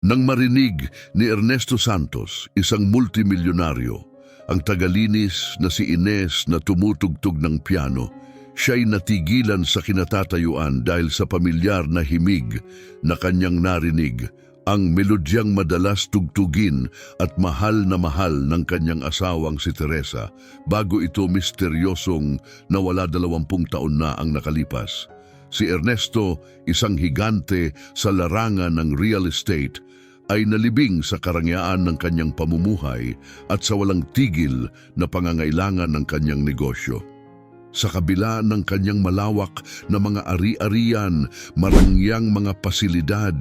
Nang marinig ni Ernesto Santos, isang multimilyonaryo, ang tagalinis na si Ines na tumutugtog ng piano, siya'y natigilan sa kinatatayuan dahil sa pamilyar na himig na kanyang narinig, ang melodyang madalas tugtugin at mahal ng kanyang asawang si Teresa bago ito misteryosong nawala 20 taon na ang nakalipas. Si Ernesto, isang higante sa larangan ng real estate, ay nalibing sa karangyaan ng kanyang pamumuhay at sa walang tigil na pangangailangan ng kanyang negosyo. Sa kabila ng kanyang malawak na mga ari-arian, marangyang mga pasilidad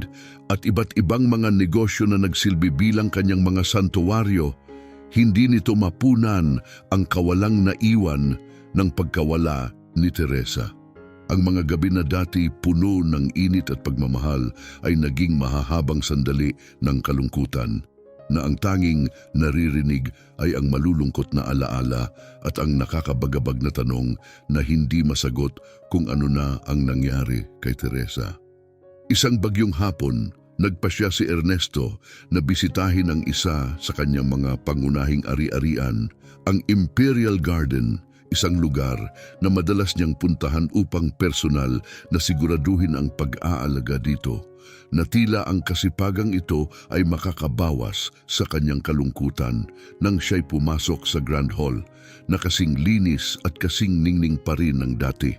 at iba't ibang mga negosyo na nagsilbi bilang kanyang mga santuwaryo, hindi nito mapunan ang kawalang naiwan ng pagkawala ni Teresa. Ang mga gabi na dati puno ng init at pagmamahal ay naging mahahabang sandali ng kalungkutan, na ang tanging naririnig ay ang malulungkot na alaala at ang nakakabagabag na tanong na hindi masagot kung ano na ang nangyari kay Teresa. Isang bagyong hapon, nagpasya si Ernesto na bisitahin ang isa sa kanyang mga pangunahing ari-arian, ang Imperial Garden, isang lugar na madalas niyang puntahan upang personal na siguraduhin ang pag-aalaga dito, na tila ang kasipagang ito ay makakabawas sa kanyang kalungkutan nang siya'y pumasok sa Grand Hall na kasing linis at kasing ningning pa rin ng dati.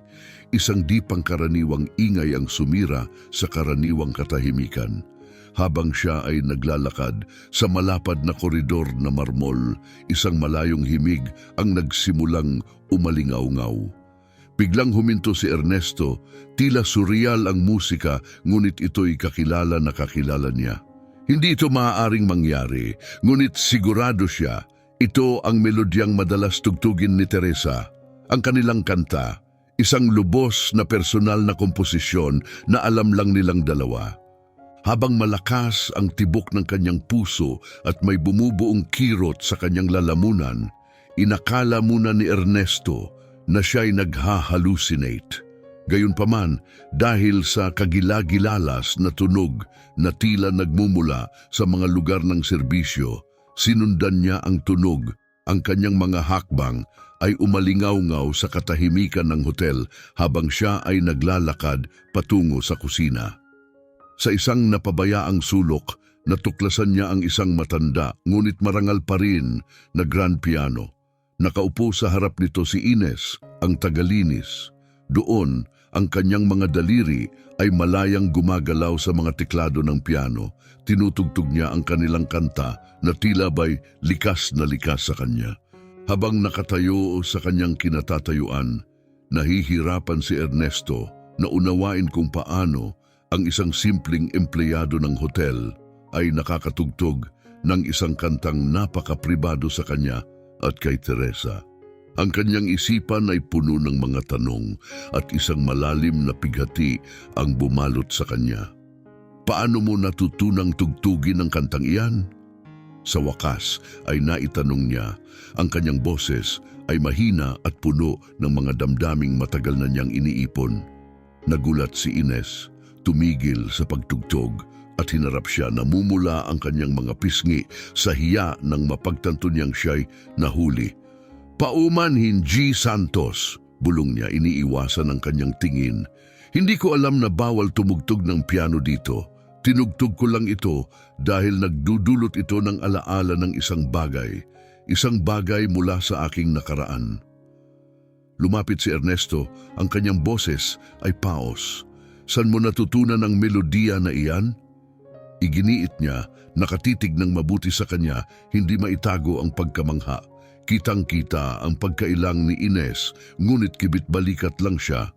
Isang di pangkaraniwang ingay ang sumira sa karaniwang katahimikan. Habang siya ay naglalakad sa malapad na koridor na marmol, isang malayong himig ang nagsimulang umalingaw-ngaw. Biglang huminto si Ernesto, tila surreal ang musika, ngunit ito'y kakilala na kakilala niya. Hindi ito maaaring mangyari, ngunit sigurado siya, ito ang melodyang madalas tugtugin ni Teresa. Ang kanilang kanta, isang lubos na personal na komposisyon na alam lang nilang dalawa. Habang malakas ang tibok ng kanyang puso at may bumubuong kirot sa kanyang lalamunan, inakala muna ni Ernesto na siya'y naghahalucinate. Gayunpaman, dahil sa kagilagilalas na tunog na tila nagmumula sa mga lugar ng serbisyo, sinundan niya ang tunog. Ang kanyang mga hakbang ay umalingaw-ngaw sa katahimikan ng hotel habang siya ay naglalakad patungo sa kusina. Sa isang napabayaang sulok, natuklasan niya ang isang matanda ngunit marangal pa rin na grand piano. Nakaupo sa harap nito si Ines, ang tagalinis. Doon, ang kanyang mga daliri ay malayang gumagalaw sa mga teklado ng piano. Tinutugtog niya ang kanilang kanta na tila ba'y likas na likas sa kanya. Habang nakatayo sa kanyang kinatatayuan, nahihirapan si Ernesto na unawain kung paano ang isang simpleng empleyado ng hotel ay nakakatugtog ng isang kantang napakapribado sa kanya at kay Teresa. Ang kanyang isipan ay puno ng mga tanong at isang malalim na pighati ang bumalot sa kanya. Paano mo natutunang tugtugin ang kantang iyan? Sa wakas ay naitanong niya, ang kanyang boses ay mahina at puno ng mga damdaming matagal na niyang iniipon. Nagulat si Ines. Tumigil sa pagtugtog at hinarap siya, namumula ang kanyang mga pisngi sa hiya nang mapagtanto niyang siya'y nahuli. "Paumanhin G. Santos," bulong niya, iniiwasan ang kanyang tingin. "Hindi ko alam na bawal tumugtog ng piano dito. Tinugtog ko lang ito dahil nagdudulot ito ng alaala ng isang bagay mula sa aking nakaraan." Lumapit si Ernesto, ang kanyang boses ay paos. "San mo natutunan ang melodiya na iyan?" Iginiit niya, nakatitig ng mabuti sa kanya, hindi maitago ang pagkamangha. Kitang-kita ang pagkailang ni Ines, ngunit kibit-balikat lang siya.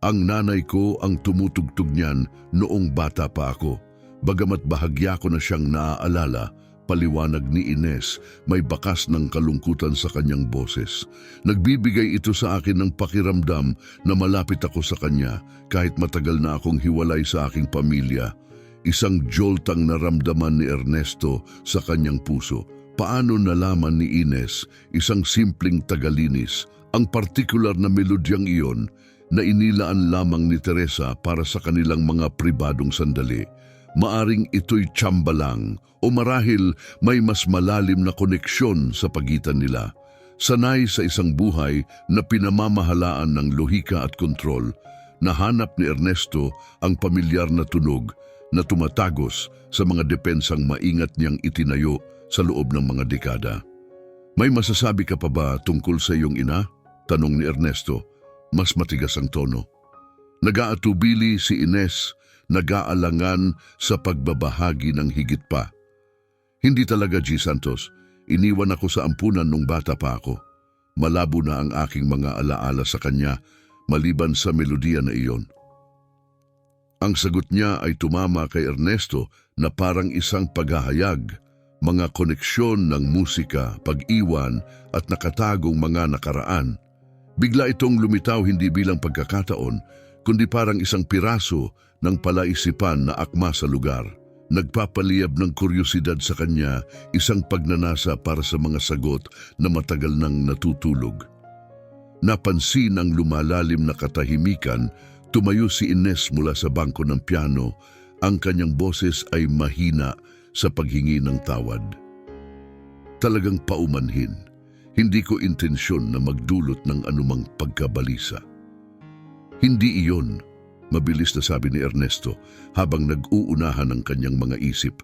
"Ang nanay ko ang tumutugtog niyan noong bata pa ako. Bagamat bahagya ko na siyang naaalala," paliwanag ni Ines, may bakas ng kalungkutan sa kanyang boses. "Nagbibigay ito sa akin ng pakiramdam na malapit ako sa kanya kahit matagal na akong hiwalay sa aking pamilya." Isang joltang naramdaman ni Ernesto sa kanyang puso. Paano nalaman ni Ines, isang simpleng tagalinis, ang partikular na melodyang iyon na inilaan lamang ni Teresa para sa kanilang mga pribadong sandali? Maaring ito'y tsamba lang o marahil may mas malalim na koneksyon sa pagitan nila. Sanay sa isang buhay na pinamamahalaan ng lohika at kontrol, nahanap ni Ernesto ang pamilyar na tunog na tumatagos sa mga depensang maingat niyang itinayo sa loob ng mga dekada. May masasabi ka pa ba tungkol sa iyong ina? Tanong ni Ernesto, mas matigas ang tono. Nag-aatubili si Ines, nag-aalangan sa pagbabahagi ng higit pa. Hindi talaga, G. Santos. Iniwan ako sa ampunan nung bata pa ako. Malabo na ang aking mga alaala sa kanya, maliban sa melodiya na iyon. Ang sagot niya ay tumama kay Ernesto na parang isang paghahayag, mga koneksyon ng musika, pag-iwan at nakatagong mga nakaraan. Bigla itong lumitaw hindi bilang pagkakataon, kundi parang isang piraso ng palaisipan na akma sa lugar. Nagpapaliyab ng kuryosidad sa kanya, isang pagnanasa para sa mga sagot na matagal nang natutulog. Napansin ang lumalalim na katahimikan. Tumayo si Ines mula sa bangko ng piano. Ang kanyang boses ay mahina sa paghingi ng tawad. Talagang paumanhin. Hindi ko intensyon na magdulot ng anumang pagkabalisa. Hindi iyon, mabilis na sabi ni Ernesto habang nag-uunahan ang kanyang mga isip.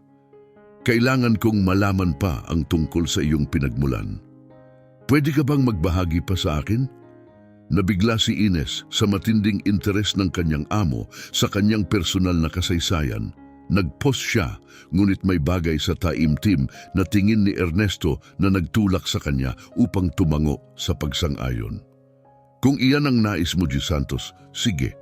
Kailangan kong malaman pa ang tungkol sa iyong pinagmulan. Pwede ka bang magbahagi pa sa akin? Nabigla si Ines sa matinding interes ng kanyang amo sa kanyang personal na kasaysayan. Nag-pause siya, ngunit may bagay sa taimtim na tingin ni Ernesto na nagtulak sa kanya upang tumango sa pagsang-ayon. Kung iyan ang nais mo, G. Santos, sige.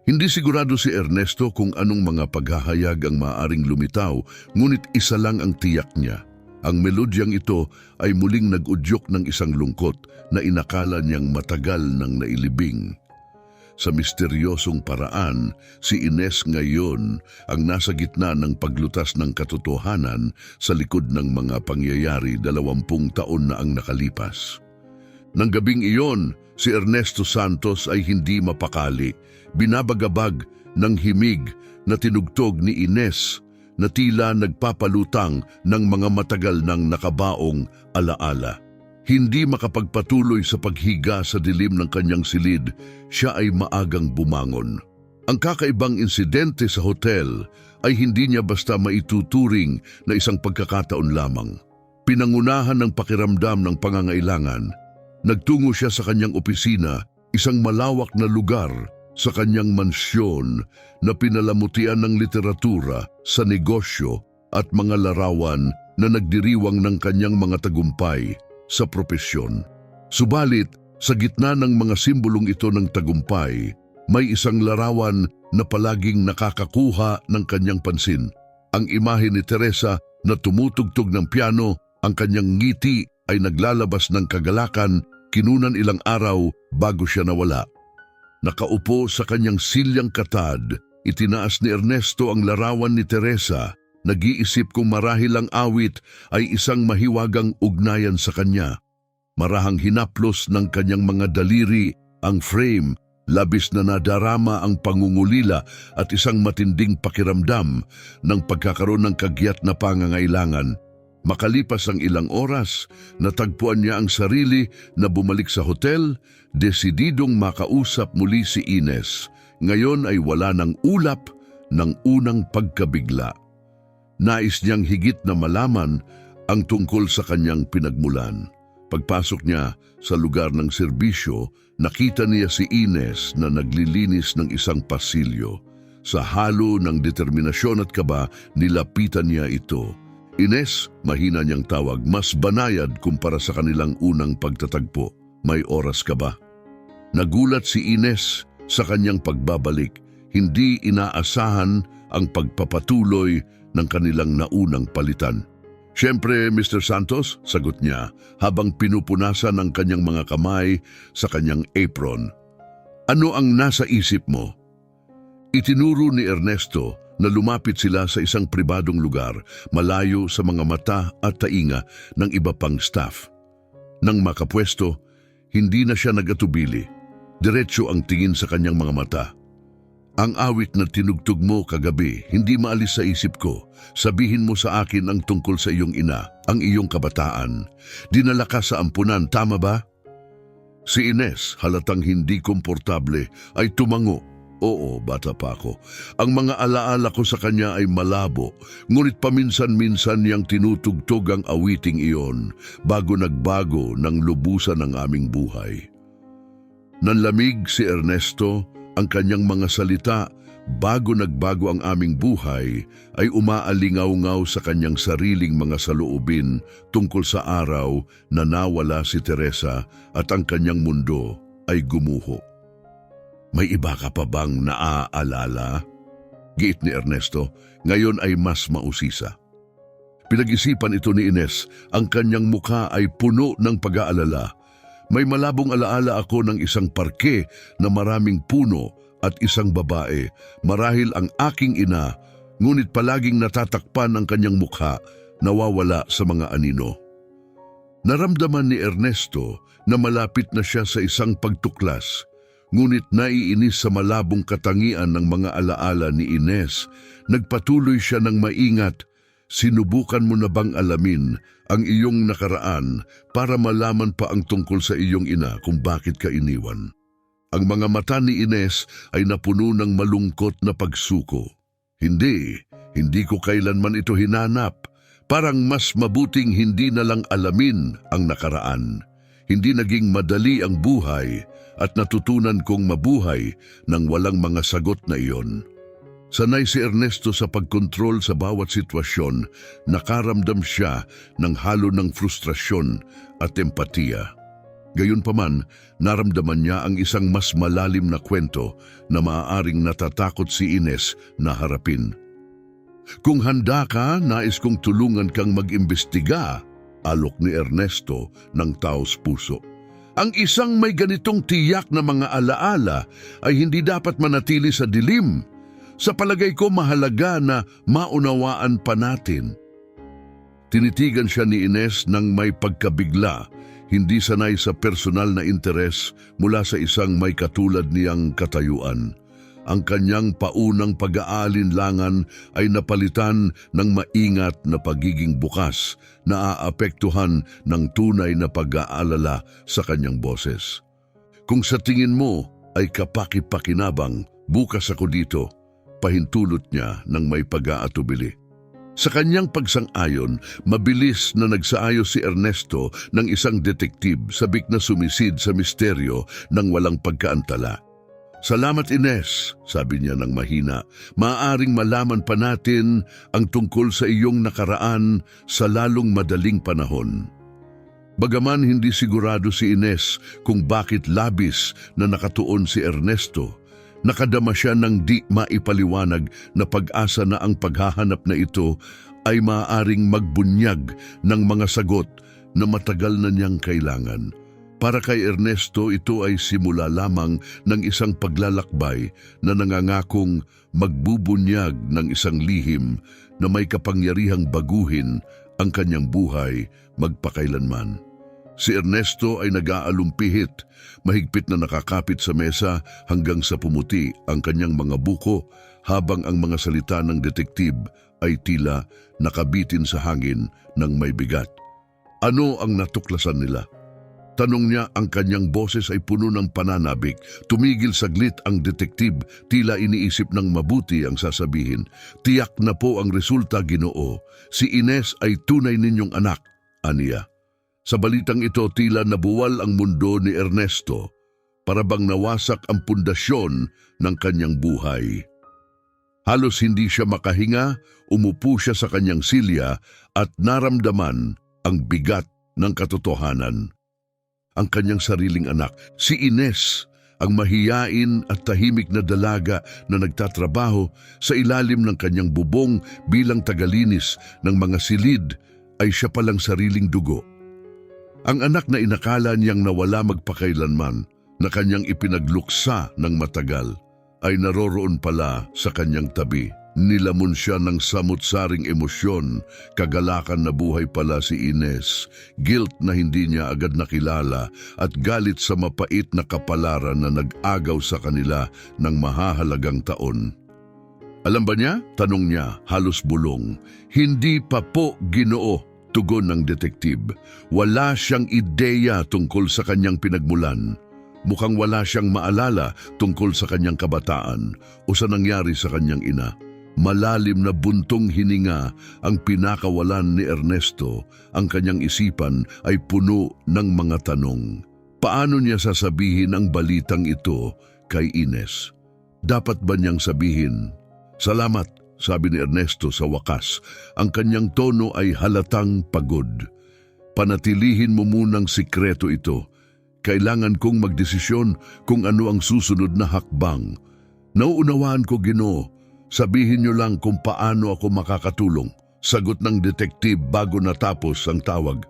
Hindi sigurado si Ernesto kung anong mga paghahayag ang maaaring lumitaw, ngunit isa lang ang tiyak niya. Ang melodyang ito ay muling nag-udyok ng isang lungkot na inakala niyang matagal nang nailibing. Sa misteryosong paraan, si Ines ngayon ang nasa gitna ng paglutas ng katotohanan sa likod ng mga pangyayari 20 taon na ang nakalipas. Nang gabing iyon, si Ernesto Santos ay hindi mapakali, binabagabag ng himig na tinugtog ni Ines na tila nagpapalutang ng mga matagal nang nakabaong alaala. Hindi makapagpatuloy sa paghiga sa dilim ng kanyang silid, siya ay maagang bumangon. Ang kakaibang insidente sa hotel ay hindi niya basta maituturing na isang pagkakataon lamang. Pinangunahan ng pakiramdam ng pangangailangan, nagtungo siya sa kanyang opisina, isang malawak na lugar sa kanyang mansyon na pinalamutian ng literatura, sa negosyo at mga larawan na nagdiriwang ng kanyang mga tagumpay sa propesyon. Subalit, sa gitna ng mga simbolong ito ng tagumpay, may isang larawan na palaging nakakakuha ng kanyang pansin. Ang imahe ni Teresa na tumutugtog ng piano, ang kanyang ngiti ay naglalabas ng kagalakan, kinunan ilang araw bago siya nawala. Nakaupo sa kanyang silyang katad, itinaas ni Ernesto ang larawan ni Teresa. Nag-iisip kung marahil ang awit ay isang mahiwagang ugnayan sa kanya. Marahang hinaplos ng kanyang mga daliri ang frame, labis na nadarama ang pangungulila at isang matinding pakiramdam ng pagkakaroon ng kagyat na pangangailangan. Makalipas ang ilang oras, natagpuan niya ang sarili na bumalik sa hotel, desididong makausap muli si Ines. Ngayon ay wala ng ulap ng unang pagkabigla. Nais niyang higit na malaman ang tungkol sa kanyang pinagmulan. Pagpasok niya sa lugar ng serbisyo, nakita niya si Ines na naglilinis ng isang pasilyo. Sa halo ng determinasyon at kaba, nilapitan niya ito. Ines, mahina niyang tawag, mas banayad kumpara sa kanilang unang pagtatagpo. May oras ka ba? Nagulat si Ines sa kanyang pagbabalik. Hindi inaasahan ang pagpapatuloy ng kanilang naunang palitan. Siyempre, Mr. Santos, sagot niya habang pinupunasan ang kanyang mga kamay sa kanyang apron. Ano ang nasa isip mo? Itinuro ni Ernesto na lumapit sila sa isang pribadong lugar, malayo sa mga mata at tainga ng iba pang staff. Nang makapwesto, hindi na siya nagatubili. Diretso ang tingin sa kanyang mga mata. Ang awit na tinugtog mo kagabi, hindi maalis sa isip ko. Sabihin mo sa akin ang tungkol sa iyong ina, ang iyong kabataan. Dinala ka sa ampunan, tama ba? Si Ines, halatang hindi komportable, ay tumango. Oo, bata pa ako. Ang mga alaala ko sa kanya ay malabo, ngunit paminsan-minsan niyang tinutugtog ang awiting iyon bago nagbago ng lubusan ng aming buhay. Nanlamig si Ernesto, ang kanyang mga salita bago nagbago ang aming buhay ay umaalingaw-ngaw sa kanyang sariling mga saloobin tungkol sa araw na nawala si Teresa at ang kanyang mundo ay gumuho. May iba ka pa bang naaalala? Giit ni Ernesto, ngayon ay mas mausisa. Pinag-isipan ito ni Ines, ang kanyang mukha ay puno ng pag-aalala. May malabong alaala ako ng isang parke na maraming puno at isang babae, marahil ang aking ina, ngunit palaging natatakpan ang kanyang mukha, nawawala sa mga anino. Naramdaman ni Ernesto na malapit na siya sa isang pagtuklas, ngunit naiinis sa malabong katangian ng mga alaala ni Ines. Nagpatuloy siya ng maingat. Sinubukan mo na bang alamin ang iyong nakaraan para malaman pa ang tungkol sa iyong ina kung bakit ka iniwan? Ang mga mata ni Ines ay napuno ng malungkot na pagsuko. Hindi ko kailanman ito hinanap. Parang mas mabuting hindi na lang alamin ang nakaraan. Hindi naging madali ang buhay at natutunan kong mabuhay nang walang mga sagot na iyon. Sanay si Ernesto sa pagkontrol sa bawat sitwasyon, nakaramdam siya ng halo ng frustrasyon at empatiya. Gayunpaman, naramdaman niya ang isang mas malalim na kwento na maaaring natatakot si Ines na harapin. Kung handa ka, nais kong tulungan kang mag-imbestiga, alok ni Ernesto ng taos puso. Ang isang may ganitong tiyak na mga alaala ay hindi dapat manatili sa dilim. Sa palagay ko mahalaga na maunawaan pa natin. Tinitigan siya ni Ines ng may pagkabigla, hindi sanay sa personal na interes mula sa isang may katulad niyang katayuan. Ang kanyang paunang pag-aalinlangan ay napalitan ng maingat na pagiging bukas na aapektuhan ng tunay na pag-aalala sa kanyang boses. Kung sa tingin mo ay kapaki-pakinabang, bukas ako dito, pahintulot niya ng may pag-aatubili. Sa kanyang pagsang-ayon, mabilis na nagsaayos si Ernesto ng isang detektib sabik na sumisid sa misteryo ng walang pagkaantala. Salamat Ines, sabi niya ng mahina. Maaaring malaman pa natin ang tungkol sa iyong nakaraan sa lalong madaling panahon. Bagaman hindi sigurado si Ines kung bakit labis na nakatuon si Ernesto, nakadama siya ng di maipaliwanag na pag-asa na ang paghahanap na ito ay maaaring magbunyag ng mga sagot na matagal na niyang kailangan. Para kay Ernesto, ito ay simula lamang ng isang paglalakbay na nangangakong magbubunyag ng isang lihim na may kapangyarihang baguhin ang kanyang buhay magpakailanman. Si Ernesto ay nag-aalumpihit, mahigpit na nakakapit sa mesa hanggang sa pumuti ang kanyang mga buko habang ang mga salita ng detektib ay tila nakabitin sa hangin ng may bigat. Ano ang natuklasan nila? Tanong niya, ang kanyang boses ay puno ng pananabik. Tumigil saglit ang detektib, tila iniisip ng mabuti ang sasabihin. Tiyak na po ang resulta, Ginoo. Si Ines ay tunay ninyong anak, aniya. Sa balitang ito, tila nabuwal ang mundo ni Ernesto, para bang nawasak ang pundasyon ng kanyang buhay. Halos hindi siya makahinga, umupo siya sa kanyang silya at naramdaman ang bigat ng katotohanan. Ang kanyang sariling anak, si Ines, ang mahiyain at tahimik na dalaga na nagtatrabaho sa ilalim ng kanyang bubong bilang tagalinis ng mga silid, ay siya palang sariling dugo. Ang anak na inakala niyang nawala magpakailanman, na kanyang ipinagluksa ng matagal, ay naroroon pala sa kanyang tabi, Nilamon siya ng samut-saring emosyon, kagalakan na buhay pala si Ines, guilt na hindi niya agad nakilala at galit sa mapait na kapalaran na nag-agaw sa kanila ng mahahalagang taon. Alam ba niya? Tanong niya, halos bulong. Hindi pa po, Ginoo, tugon ng detektib. Wala siyang ideya tungkol sa kanyang pinagmulan. Mukhang wala siyang maalala tungkol sa kanyang kabataan o sa nangyari sa kanyang ina. Malalim na buntong hininga ang pinakawalan ni Ernesto. Ang kanyang isipan ay puno ng mga tanong. Paano niya sasabihin ang balitang ito kay Ines? Dapat ba niyang sabihin? Salamat, sabi ni Ernesto sa wakas. Ang kanyang tono ay halatang pagod. Panatilihin mo munang sikreto ito. Kailangan kong magdesisyon kung ano ang susunod na hakbang. Nauunawaan ko, Ginoo. Sabihin niyo lang kung paano ako makakatulong. Sagot ng detektib bago natapos ang tawag.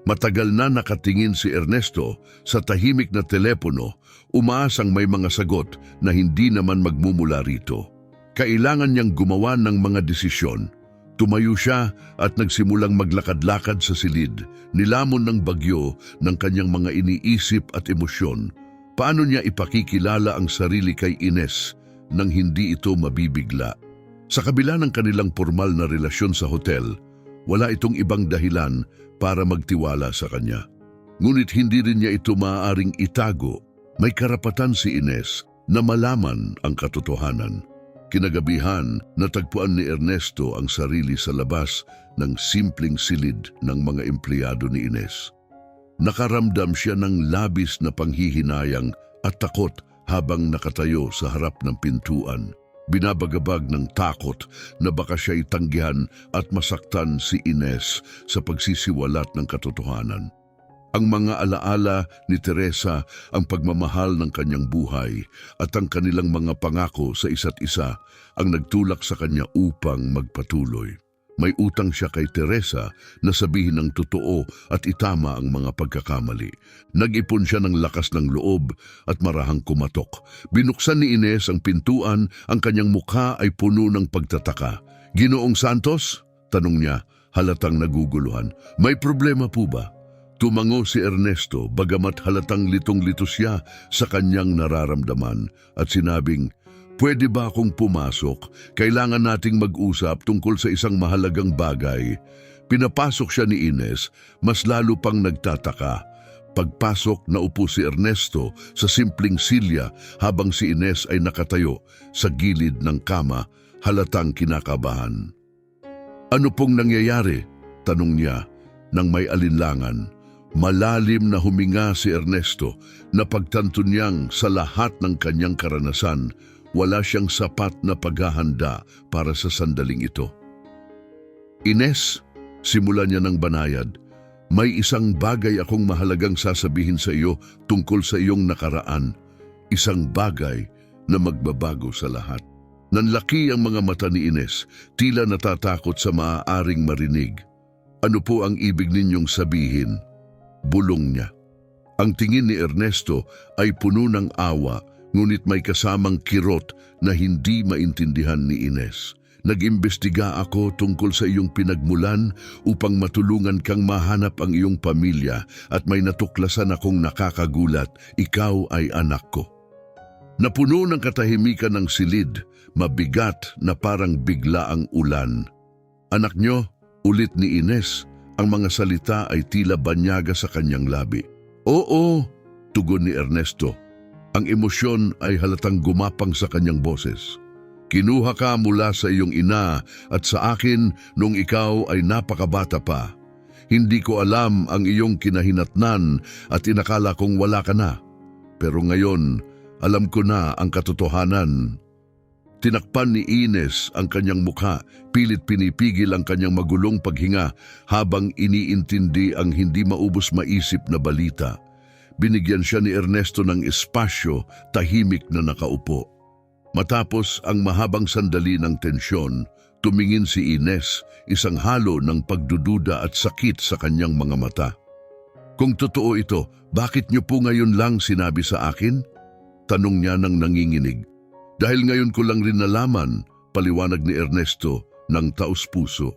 Matagal na nakatingin si Ernesto sa tahimik na telepono, umaasang may mga sagot na hindi naman magmumula rito. Kailangan niyang gumawa ng mga desisyon. Tumayo siya at nagsimulang maglakad-lakad sa silid, nilamon ng bagyo ng kanyang mga iniisip at emosyon. Paano niya ipakikilala ang sarili kay Ines nang hindi ito mabibigla? Sa kabila ng kanilang formal na relasyon sa hotel, wala itong ibang dahilan para magtiwala sa kanya. Ngunit hindi rin niya ito maaaring itago. May karapatan si Ines na malaman ang katotohanan. Kinagabihan, natagpuan ni Ernesto ang sarili sa labas ng simpleng silid ng mga empleyado ni Ines. Nakaramdam siya ng labis na panghihinayang at takot habang nakatayo sa harap ng pintuan. Binabagabag ng takot na baka siya'y tanggihan at masaktan si Ines sa pagsisiwalat ng katotohanan. Ang mga alaala ni Teresa, ang pagmamahal ng kanyang buhay at ang kanilang mga pangako sa isa't isa ang nagtulak sa kanya upang magpatuloy. May utang siya kay Teresa na sabihin ng totoo at itama ang mga pagkakamali. Nag-ipon siya ng lakas ng loob at marahang kumatok. Binuksan ni Ines ang pintuan, ang kanyang mukha ay puno ng pagtataka. "Ginoong Santos?" tanong niya, halatang naguguluhan. "May problema po ba?" Tumango si Ernesto bagamat halatang litong-lito siya sa kanyang nararamdaman at sinabing, "Pwede ba akong pumasok? Kailangan nating mag-usap tungkol sa isang mahalagang bagay." Pinapasok siya ni Ines, mas lalo pang nagtataka. Pagpasok, naupo si Ernesto sa simpleng silya habang si Ines ay nakatayo sa gilid ng kama, halatang kinakabahan. "Ano pong nangyayari?" tanong niya nang may alinlangan. Malalim na huminga si Ernesto na pagtanto niyang sa lahat ng kanyang karanasan, wala siyang sapat na paghahanda para sa sandaling ito. "Ines," simulan niya ng banayad, "may isang bagay akong mahalagang sasabihin sa iyo tungkol sa iyong nakaraan. Isang bagay na magbabago sa lahat." Nanlaki ang mga mata ni Ines, tila natatakot sa maaaring marinig. "Ano po ang ibig ninyong sabihin?" bulong niya. Ang tingin ni Ernesto ay puno ng awa, ngunit may kasamang kirot na hindi maintindihan ni Ines. "Nag-imbestiga ako tungkol sa iyong pinagmulan upang matulungan kang mahanap ang iyong pamilya at may natuklasan akong nakakagulat, ikaw ay anak ko." Napuno ng katahimikan ng silid, mabigat na parang bigla ang ulan. "Anak niyo?" ulit ni Ines. Ang mga salita ay tila banyaga sa kanyang labi. "Oo," tugon ni Ernesto. Ang emosyon ay halatang gumapang sa kanyang boses. "Kinuha ka mula sa iyong ina at sa akin nung ikaw ay napakabata pa. Hindi ko alam ang iyong kinahinatnan at inakala kong wala ka na. Pero ngayon, alam ko na ang katotohanan." Tinakpan ni Ines ang kanyang mukha, pilit pinipigil ang kanyang magulong paghinga habang iniintindi ang hindi maubos maisip na balita. Binigyan siya ni Ernesto ng espasyo, tahimik na nakaupo. Matapos ang mahabang sandali ng tensyon, tumingin si Ines, isang halo ng pagdududa at sakit sa kanyang mga mata. "Kung totoo ito, bakit niyo po ngayon lang sinabi sa akin?" tanong niya nang nanginginig. "Dahil ngayon ko lang rin nalaman," paliwanag ni Ernesto ng taos-puso.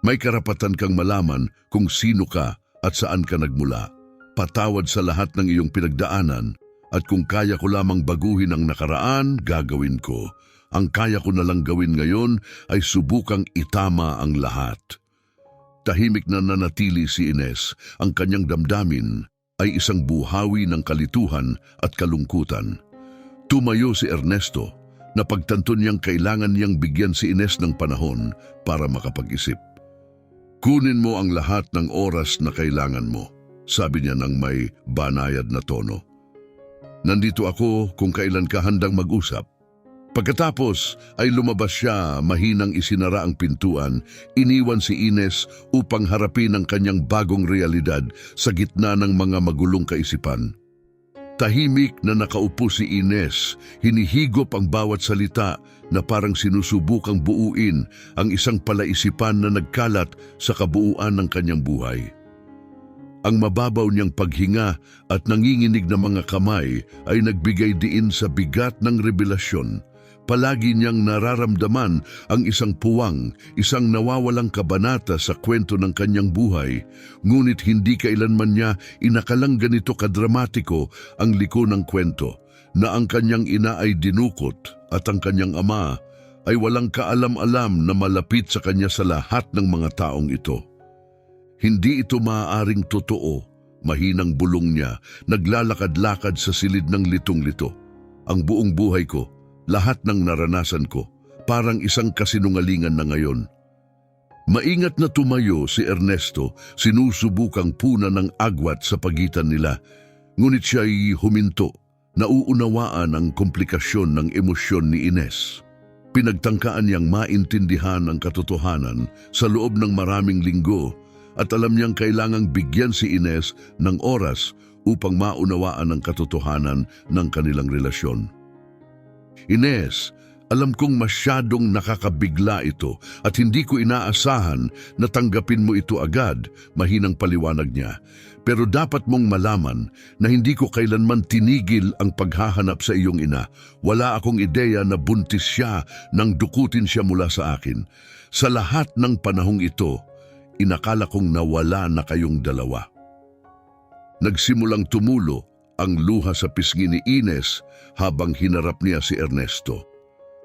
May karapatan kang malaman kung sino ka at saan ka nagmula. Patawad sa lahat ng iyong pinagdaanan at kung kaya ko lamang baguhin ang nakaraan, gagawin ko. Ang kaya ko na lang gawin ngayon ay subukang itama ang lahat. Tahimik na nanatili si Ines. Ang kanyang damdamin ay isang buhawi ng kalituhan at kalungkutan. Tumayo si Ernesto na pagtanto niyang kailangan niyang bigyan si Ines ng panahon para makapag-isip. Kunin mo ang lahat ng oras na kailangan mo, sabi niya ng may banayad na tono. Nandito ako kung kailan ka handang mag-usap. Pagkatapos ay lumabas siya, mahinang isinara ang pintuan, iniwan si Ines upang harapin ang kanyang bagong realidad sa gitna ng mga magulong kaisipan. Tahimik na nakaupo si Ines, hinihigop ang bawat salita na parang sinusubukang buuin ang isang palaisipan na nagkalat sa kabuuan ng kanyang buhay. Ang mababaw niyang paghinga at nanginginig na mga kamay ay nagbigay diin sa bigat ng revelasyon. Palagi niyang nararamdaman ang isang puwang, isang nawawalang kabanata sa kwento ng kanyang buhay, ngunit hindi kailanman niya inakalang ganito kadramatiko ang liko ng kwento, na ang kanyang ina ay dinukot at ang kanyang ama ay walang kaalam-alam na malapit sa kanya sa lahat ng mga taong ito. Hindi ito maaaring totoo, mahinang bulong niya, naglalakad-lakad sa silid ng litong-lito. Ang buong buhay ko, lahat ng naranasan ko, parang isang kasinungalingan na ngayon. Maingat na tumayo si Ernesto, sinusubukang puna ng agwat sa pagitan nila. Ngunit siya'y huminto, nauunawaan ang komplikasyon ng emosyon ni Ines. Pinagtangkaan niyang maintindihan ang katotohanan sa loob ng maraming linggo at alam niyang kailangang bigyan si Ines ng oras upang maunawaan ang katotohanan ng kanilang relasyon. Ines, alam kong masyadong nakakabigla ito at hindi ko inaasahan na tanggapin mo ito agad, mahinang paliwanag niya. Pero dapat mong malaman na hindi ko kailanman tinigil ang paghahanap sa iyong ina. Wala akong ideya na buntis siya nang dukutin siya mula sa akin. Sa lahat ng panahong ito, inakala kong nawala na kayong dalawa. Nagsimulang tumulo ang luha sa pisngi ni Ines habang hinarap niya si Ernesto.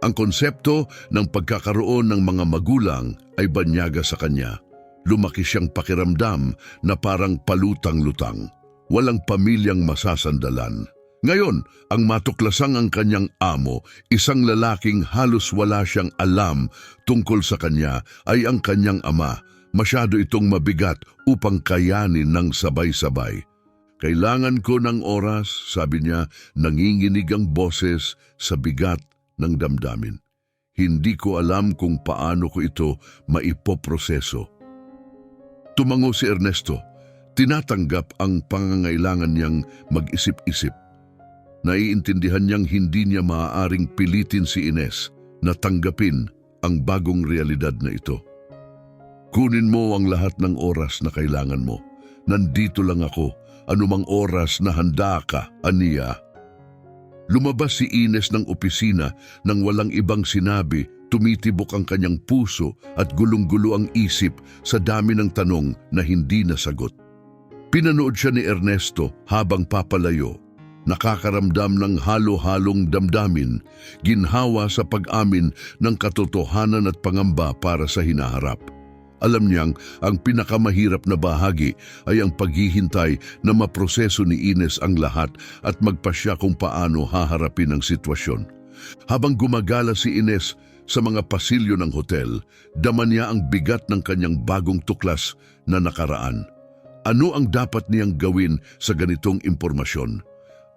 Ang konsepto ng pagkakaroon ng mga magulang ay banyaga sa kanya. Lumaki siyang pakiramdam na parang palutang-lutang. Walang pamilyang masasandalan. Ngayon, ang matuklasang ang kanyang amo, isang lalaking halos wala siyang alam tungkol sa kanya, ay ang kanyang ama. Masyado itong mabigat upang kayanin ng sabay-sabay. Kailangan ko ng oras, sabi niya, nanginginig ang boses sa bigat ng damdamin. Hindi ko alam kung paano ko ito maipoproseso. Tumango si Ernesto, tinatanggap ang pangangailangan niyang mag-isip-isip. Naiintindihan niyang hindi niya maaaring pilitin si Ines na tanggapin ang bagong realidad na ito. Kunin mo ang lahat ng oras na kailangan mo. Nandito lang ako. Anumang oras na handa ka, aniya. Lumabas si Ines ng opisina nang walang ibang sinabi, tumitibok ang kanyang puso at gulong-gulo ang isip sa dami ng tanong na hindi nasagot. Pinanood siya ni Ernesto habang papalayo. Nakakaramdam ng halo-halong damdamin, ginhawa sa pag-amin ng katotohanan at pangamba para sa hinaharap. Alam niyang ang pinakamahirap na bahagi ay ang paghihintay na maproseso ni Ines ang lahat at magpasya kung paano haharapin ang sitwasyon. Habang gumagala si Ines sa mga pasilyo ng hotel, dama niya ang bigat ng kanyang bagong tuklas na nakaraan. Ano ang dapat niyang gawin sa ganitong impormasyon?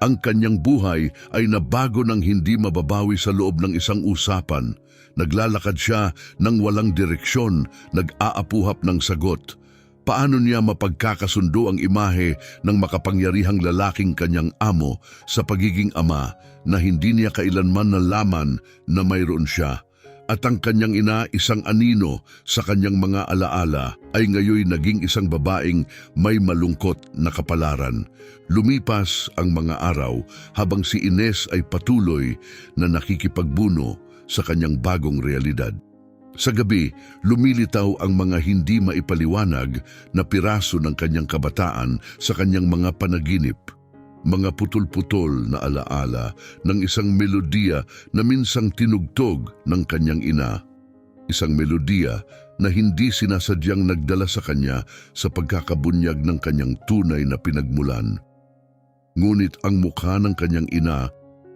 Ang kanyang buhay ay nabago ng hindi mababawi sa loob ng isang usapan. Naglalakad siya ng walang direksyon, nag-aapuhap ng sagot. Paano niya mapagkakasundo ang imahe ng makapangyarihang lalaking kanyang amo sa pagiging ama na hindi niya kailanman nalaman na mayroon siya? At ang kanyang ina, isang anino sa kanyang mga alaala, ay ngayoy naging isang babaeng may malungkot na kapalaran. Lumipas ang mga araw habang si Ines ay patuloy na nakikipagbuno sa kanyang bagong realidad. Sa gabi, lumilitaw ang mga hindi maipaliwanag na piraso ng kanyang kabataan sa kanyang mga panaginip. Mga putol-putol na alaala ng isang melodiya na minsang tinugtog ng kanyang ina. Isang melodiya na hindi sinasadyang nagdala sa kanya sa pagkakabunyag ng kanyang tunay na pinagmulan. Ngunit ang mukha ng kanyang ina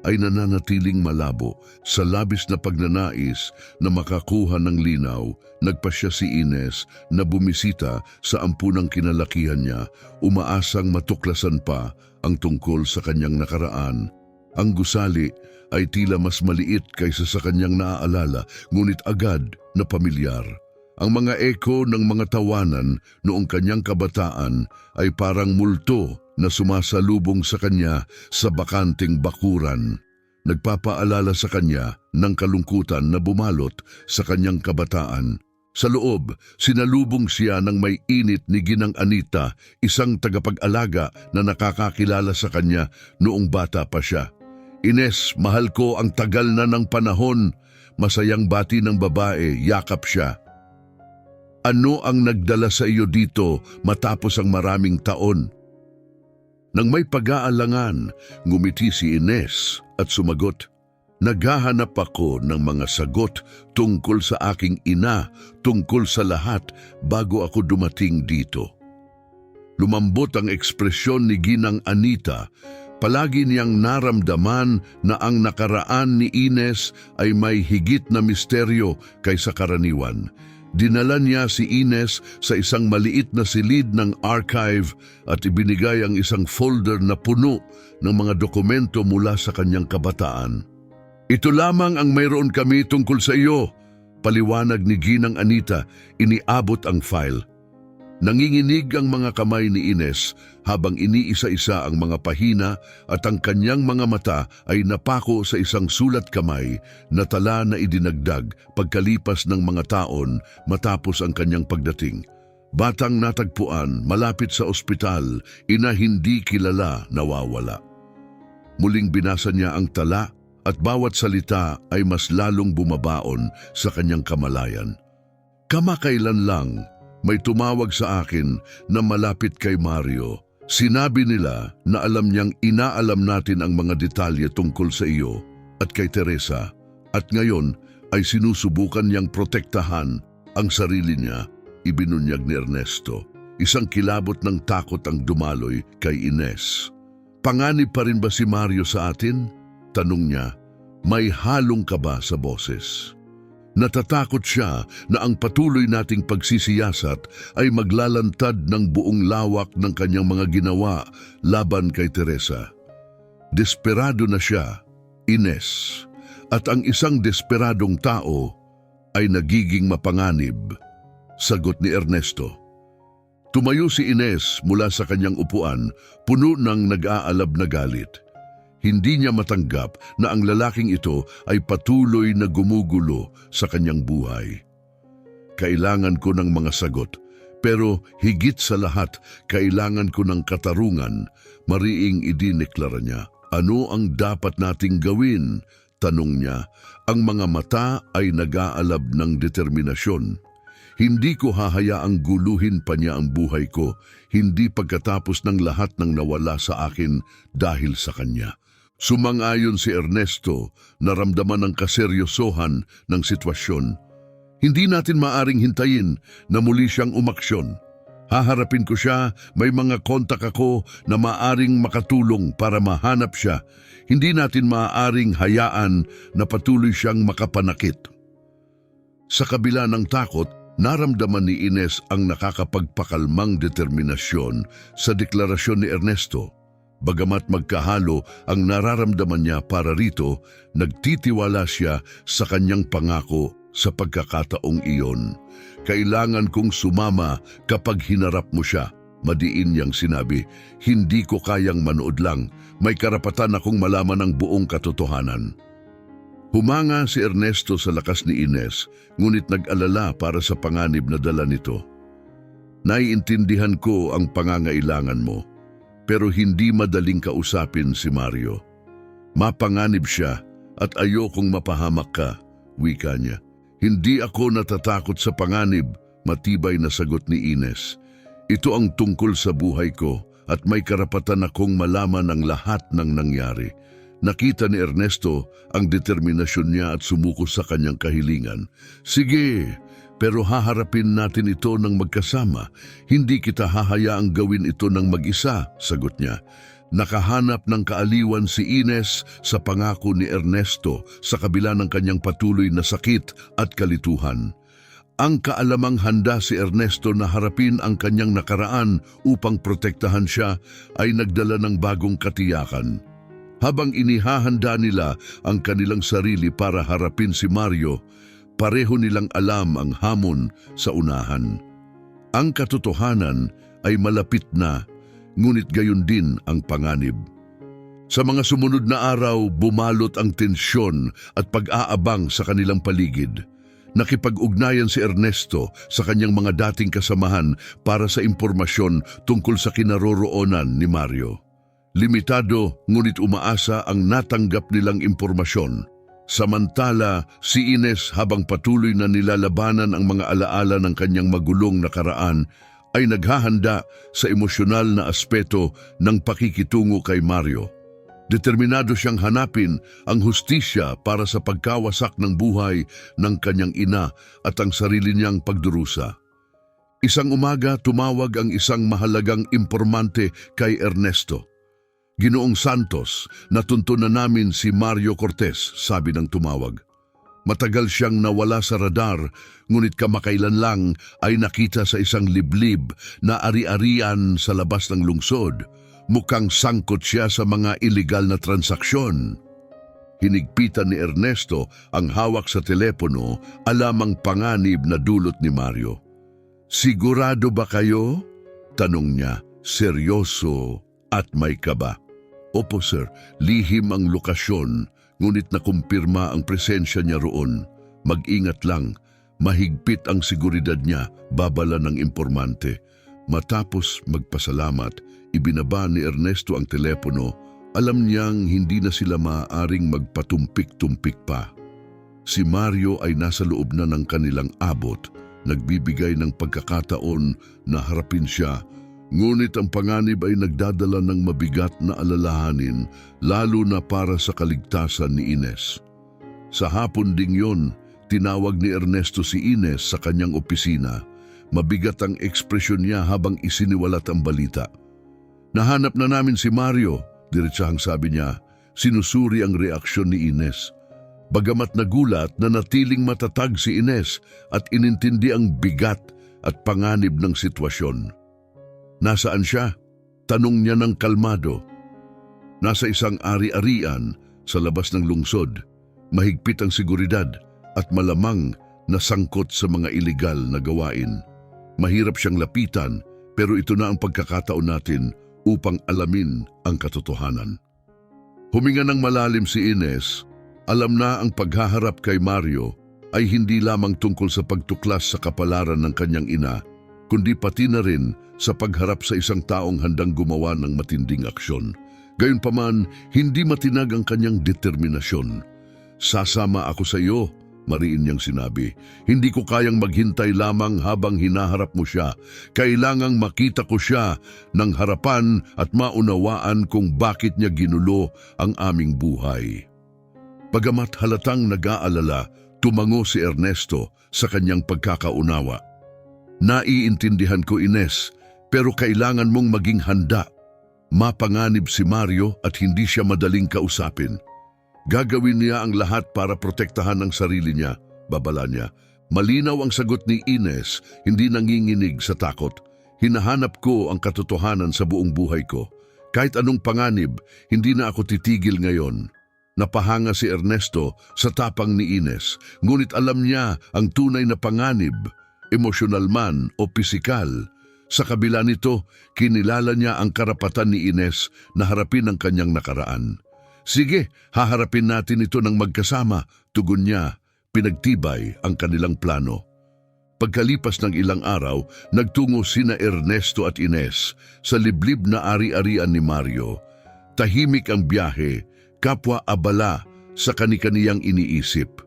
ay nananatiling malabo. Sa labis na pagnanais na makakuha ng linaw, nagpasya si Ines na bumisita sa ampunang kinalakihan niya, umaasang matuklasan pa ang tungkol sa kanyang nakaraan. Ang gusali ay tila mas maliit kaysa sa kanyang naaalala, ngunit agad na pamilyar. Ang mga eko ng mga tawanan noong kanyang kabataan ay parang multo na sumasalubong sa kanya sa bakanting bakuran. Nagpapaalala sa kanya ng kalungkutan na bumalot sa kanyang kabataan. Sa loob, sinalubong siya ng may init ni Ginang Anita, isang tagapag-alaga na nakakakilala sa kanya noong bata pa siya. "Ines, mahal ko, ang tagal na ng panahon." Masayang bati ng babae, yakap siya. "Ano ang nagdala sa iyo dito matapos ang maraming taon?" Nang may pag-aalangan, ngumiti si Ines at sumagot, "Naghahanap ako ng mga sagot tungkol sa aking ina, tungkol sa lahat bago ako dumating dito." Lumambot ang ekspresyon ni Ginang Anita. Palagi niyang naramdaman na ang nakaraan ni Ines ay may higit na misteryo kaysa karaniwan. Dinala niya si Ines sa isang maliit na silid ng archive at ibinigay ang isang folder na puno ng mga dokumento mula sa kanyang kabataan. "Ito lamang ang mayroon kami tungkol sa iyo," paliwanag ni Ginang Anita. Iniabot ang file. Nanginginig ang mga kamay ni Ines habang iniisa-isa ang mga pahina at ang kanyang mga mata ay napako sa isang sulat kamay na tala na idinagdag pagkalipas ng mga taon matapos ang kanyang pagdating. Batang natagpuan malapit sa ospital, ina hindi kilala nawawala. Muling binasa niya ang tala at bawat salita ay mas lalong bumabaon sa kanyang kamalayan. "Kamakailan lang, may tumawag sa akin na malapit kay Mario. Sinabi nila na alam niyang inaalam natin ang mga detalye tungkol sa iyo at kay Teresa, at ngayon ay sinusubukan niyang protektahan ang sarili niya," ibinunyag ni Ernesto. Isang kilabot ng takot ang dumaloy kay Ines. "Panganib pa rin ba si Mario sa atin?" tanong niya. May halong kaba sa boses. Natatakot siya na ang patuloy nating pagsisiyasat ay maglalantad ng buong lawak ng kanyang mga ginawa laban kay Teresa. Desperado na siya, Ines, at ang isang desperadong tao ay nagiging mapanganib, sagot ni Ernesto. Tumayo si Ines mula sa kanyang upuan, puno ng nag-aalab na galit. Hindi niya matanggap na ang lalaking ito ay patuloy na gumugulo sa kanyang buhay. "Kailangan ko ng mga sagot, pero higit sa lahat, kailangan ko ng katarungan," mariing idineklara niya. "Ano ang dapat nating gawin?" tanong niya. Ang mga mata ay nag-aalab ng determinasyon. "Hindi ko hahayaang guluhin pa niya ang buhay ko, hindi pagkatapos ng lahat ng nawala sa akin dahil sa kanya." Sumang-ayon si Ernesto, naramdaman ang kaseryosohan ng sitwasyon. "Hindi natin maaring hintayin na muli siyang umaksyon. Haharapin ko siya, may mga kontak ako na maaring makatulong para mahanap siya. Hindi natin maaaring hayaan na patuloy siyang makapanakit." Sa kabila ng takot, naramdaman ni Ines ang nakakapagpakalmang determinasyon sa deklarasyon ni Ernesto. Bagamat magkahalo ang nararamdaman niya para rito, nagtitiwala siya sa kanyang pangako sa pagkakataong iyon. "Kailangan kong sumama kapag hinarap mo siya," madiin niyang sinabi. "Hindi ko kayang manood lang. May karapatan akong malaman ang buong katotohanan." Humanga si Ernesto sa lakas ni Ines, ngunit nag-alala para sa panganib na dala nito. "Naiintindihan ko ang pangangailangan mo, pero hindi madaling kausapin si Mario. Mapanganib siya at ayokong mapahamak ka," wika niya. Hindi ako natatakot sa panganib, matibay na sagot ni Ines. Ito ang tungkol sa buhay ko at may karapatan akong malaman ang lahat ng nangyari. Nakita ni Ernesto ang determinasyon niya at sumuko sa kanyang kahilingan. Sige, pero haharapin natin ito ng magkasama. Hindi kita hahayaang gawin ito ng mag-isa, sagot niya. Nakahanap ng kaaliwan si Ines sa pangako ni Ernesto sa kabila ng kanyang patuloy na sakit at kalituhan. Ang kaalamang handa si Ernesto na harapin ang kanyang nakaraan upang protektahan siya ay nagdala ng bagong katiyakan. Habang inihahanda nila ang kanilang sarili para harapin si Mario, pareho nilang alam ang hamon sa unahan. Ang katotohanan ay malapit na, ngunit gayon din ang panganib. Sa mga sumunod na araw, bumalot ang tensyon at pag-aabang sa kanilang paligid. Nakipag-ugnayan si Ernesto sa kanyang mga dating kasamahan para sa impormasyon tungkol sa kinaroroonan ni Mario. Limitado ngunit umaasa ang natanggap nilang impormasyon. Samantala, si Ines habang patuloy na nilalabanan ang mga alaala ng kanyang magulong nakaraan ay naghahanda sa emosyonal na aspeto ng pakikitungo kay Mario. Determinado siyang hanapin ang hustisya para sa pagkawasak ng buhay ng kanyang ina at ang sarili niyang pagdurusa. Isang umaga tumawag ang isang mahalagang impormante kay Ernesto. Ginoong Santos, natuntunan namin si Mario Cortez, sabi ng tumawag. Matagal siyang nawala sa radar, ngunit kamakailan lang ay nakita sa isang liblib na ari-arian sa labas ng lungsod. Mukhang sangkot siya sa mga iligal na transaksyon. Hinigpitan ni Ernesto ang hawak sa telepono, alamang panganib na dulot ni Mario. Sigurado ba kayo? Tanong niya, seryoso at may kaba. Opo sir, lihim ang lokasyon, ngunit nakumpirma ang presensya niya roon. Mag-ingat lang, mahigpit ang seguridad niya, babala ng impormante. Matapos magpasalamat, ibinaba ni Ernesto ang telepono. Alam niyang hindi na sila maaaring magpatumpik-tumpik pa. Si Mario ay nasa loob na ng kanilang abot, nagbibigay ng pagkakataon na harapin siya. Ngunit ang panganib ay nagdadala ng mabigat na alalahanin, lalo na para sa kaligtasan ni Ines. Sa hapon ding yon, tinawag ni Ernesto si Ines sa kanyang opisina. Mabigat ang ekspresyon niya habang isiniwalat ang balita. Nahanap na namin si Mario, diretsahang sabi niya. Sinusuri ang reaksyon ni Ines. Bagamat nagulat, nanatiling matatag si Ines at inintindi ang bigat at panganib ng sitwasyon. Nasaan siya? Tanong niya ng kalmado. Nasa isang ari-arian sa labas ng lungsod. Mahigpit ang seguridad at malamang nasangkot sa mga iligal na gawain. Mahirap siyang lapitan, pero ito na ang pagkakataon natin upang alamin ang katotohanan. Huminga ng malalim si Ines. Alam na ang paghaharap kay Mario ay hindi lamang tungkol sa pagtuklas sa kapalaran ng kanyang ina, kundi pati na rin sa pagharap sa isang taong handang gumawa ng matinding aksyon. Gayunpaman, hindi matinag ang kanyang determinasyon. Sasama ako sa iyo, mariin niyang sinabi. Hindi ko kayang maghintay lamang habang hinaharap mo siya. Kailangang makita ko siya ng harapan at maunawaan kung bakit niya ginulo ang aming buhay. Bagamat halatang nag-aalala, tumango si Ernesto sa kanyang pagkakaunawa. Naiintindihan ko, Ines, pero kailangan mong maging handa. Mapanganib si Mario at hindi siya madaling kausapin. Gagawin niya ang lahat para protektahan ang sarili niya, babala niya. Malinaw ang sagot ni Ines, hindi nanginginig sa takot. Hinahanap ko ang katotohanan sa buong buhay ko. Kahit anong panganib, hindi na ako titigil ngayon. Napahanga si Ernesto sa tapang ni Ines, ngunit alam niya ang tunay na panganib, emosyonal man o pisikal. Sa kabila nito, kinilala niya ang karapatan ni Ines na harapin ang kanyang nakaraan. Sige, haharapin natin ito ng magkasama, tugon niya. Pinagtibay ang kanilang plano. Pagkalipas ng ilang araw, nagtungo sina Ernesto at Ines sa liblib na ari-arian ni Mario. Tahimik ang biyahe, kapwa abala sa kani-kaniyang iniisip.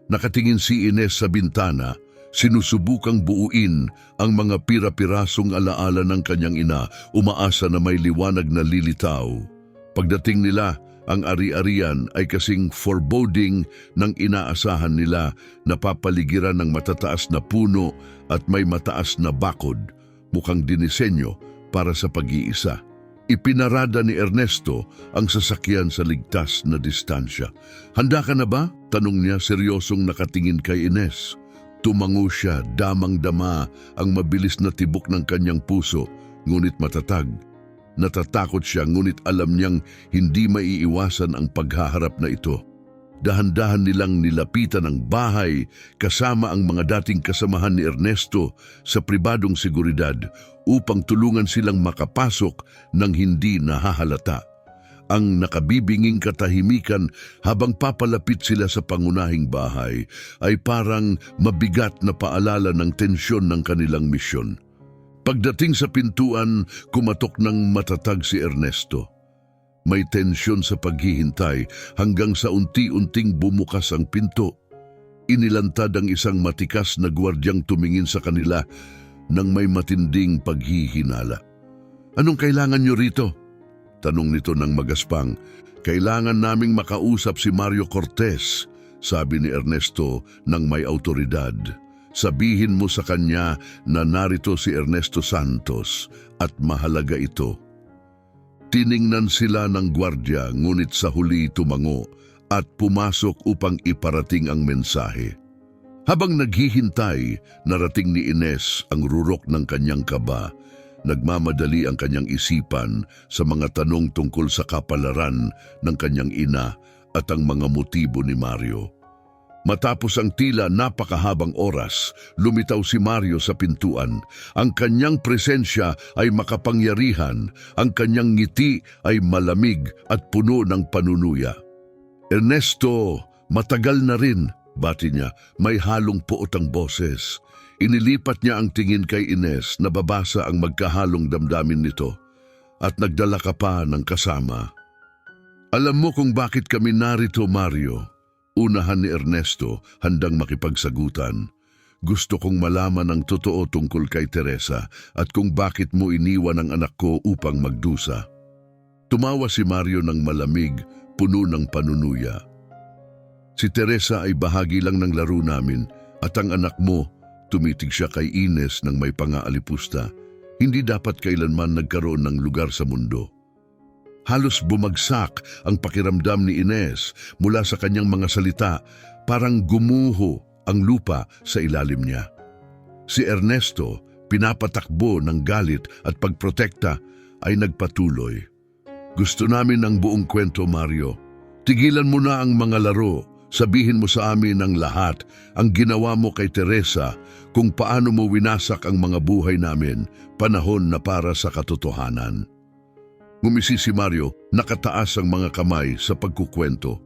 Nakatingin si Ines sa bintana, sinusubukang buuin ang mga pira-pirasong alaala ng kanyang ina, umaasa na may liwanag na lilitaw. Pagdating nila, ang ari-arian ay kasing foreboding ng inaasahan nila, na papaligiran ng matataas na puno at may mataas na bakod, mukhang dinisenyo para sa pag-iisa. Ipinarada ni Ernesto ang sasakyan sa ligtas na distansya. "Handa ka na ba?" tanong niya, seryosong nakatingin kay Ines. Tumango siya, damang-dama ang mabilis na tibok ng kanyang puso, ngunit matatag. Natatakot siya, ngunit alam niyang hindi maiiwasan ang paghaharap na ito. Dahan-dahan nilang nilapitan ang bahay kasama ang mga dating kasamahan ni Ernesto sa pribadong seguridad upang tulungan silang makapasok ng hindi nahahalata. Ang nakabibinging katahimikan habang papalapit sila sa pangunahing bahay ay parang mabigat na paalala ng tensyon ng kanilang misyon. Pagdating sa pintuan, kumatok ng matatag si Ernesto. May tensyon sa paghihintay hanggang sa unti-unting bumukas ang pinto. Inilantad ang isang matikas na gwardyang tumingin sa kanila nang may matinding paghihinala. "Anong kailangan niyo rito?" tanong nito ng magaspang. "Kailangan naming makausap si Mario Cortez," sabi ni Ernesto ng may autoridad. "Sabihin mo sa kanya na narito si Ernesto Santos at mahalaga ito." Tiningnan sila ng gwardya, ngunit sa huli tumango at pumasok upang iparating ang mensahe. Habang naghihintay, narating ni Ines ang rurok ng kanyang kaba. Nagmamadali ang kanyang isipan sa mga tanong tungkol sa kapalaran ng kanyang ina at ang mga motibo ni Mario. Matapos ang tila napakahabang oras, lumitaw si Mario sa pintuan. Ang kanyang presensya ay makapangyarihan, ang kanyang ngiti ay malamig at puno ng panunuya. "Ernesto, matagal na rin," bati niya, may halong puot ang boses. Inilipat niya ang tingin kay Ines, nababasa ang magkahalong damdamin nito, at nagdala ka pa ng kasama. "Alam mo kung bakit kami narito, Mario?" Unahan ni Ernesto, handang makipagsagutan. "Gusto kong malaman ang totoo tungkol kay Teresa at kung bakit mo iniwan ang anak ko upang magdusa." Tumawa si Mario ng malamig, puno ng panunuya. "Si Teresa ay bahagi lang ng laro namin at ang anak mo," tumitig siya kay Ines ng may pangaalipusta, "hindi dapat kailanman nagkaroon ng lugar sa mundo." Halos bumagsak ang pakiramdam ni Ines mula sa kanyang mga salita, parang gumuho ang lupa sa ilalim niya. Si Ernesto, pinapatakbo ng galit at pagprotekta, ay nagpatuloy. "Gusto namin ang buong kwento, Mario. Tigilan mo na ang mga laro. Sabihin mo sa amin ang lahat, ang ginawa mo kay Teresa, kung paano mo winasak ang mga buhay namin, panahon na para sa katotohanan." Ngumisi si Mario, nakataas ang mga kamay sa pagkukwento.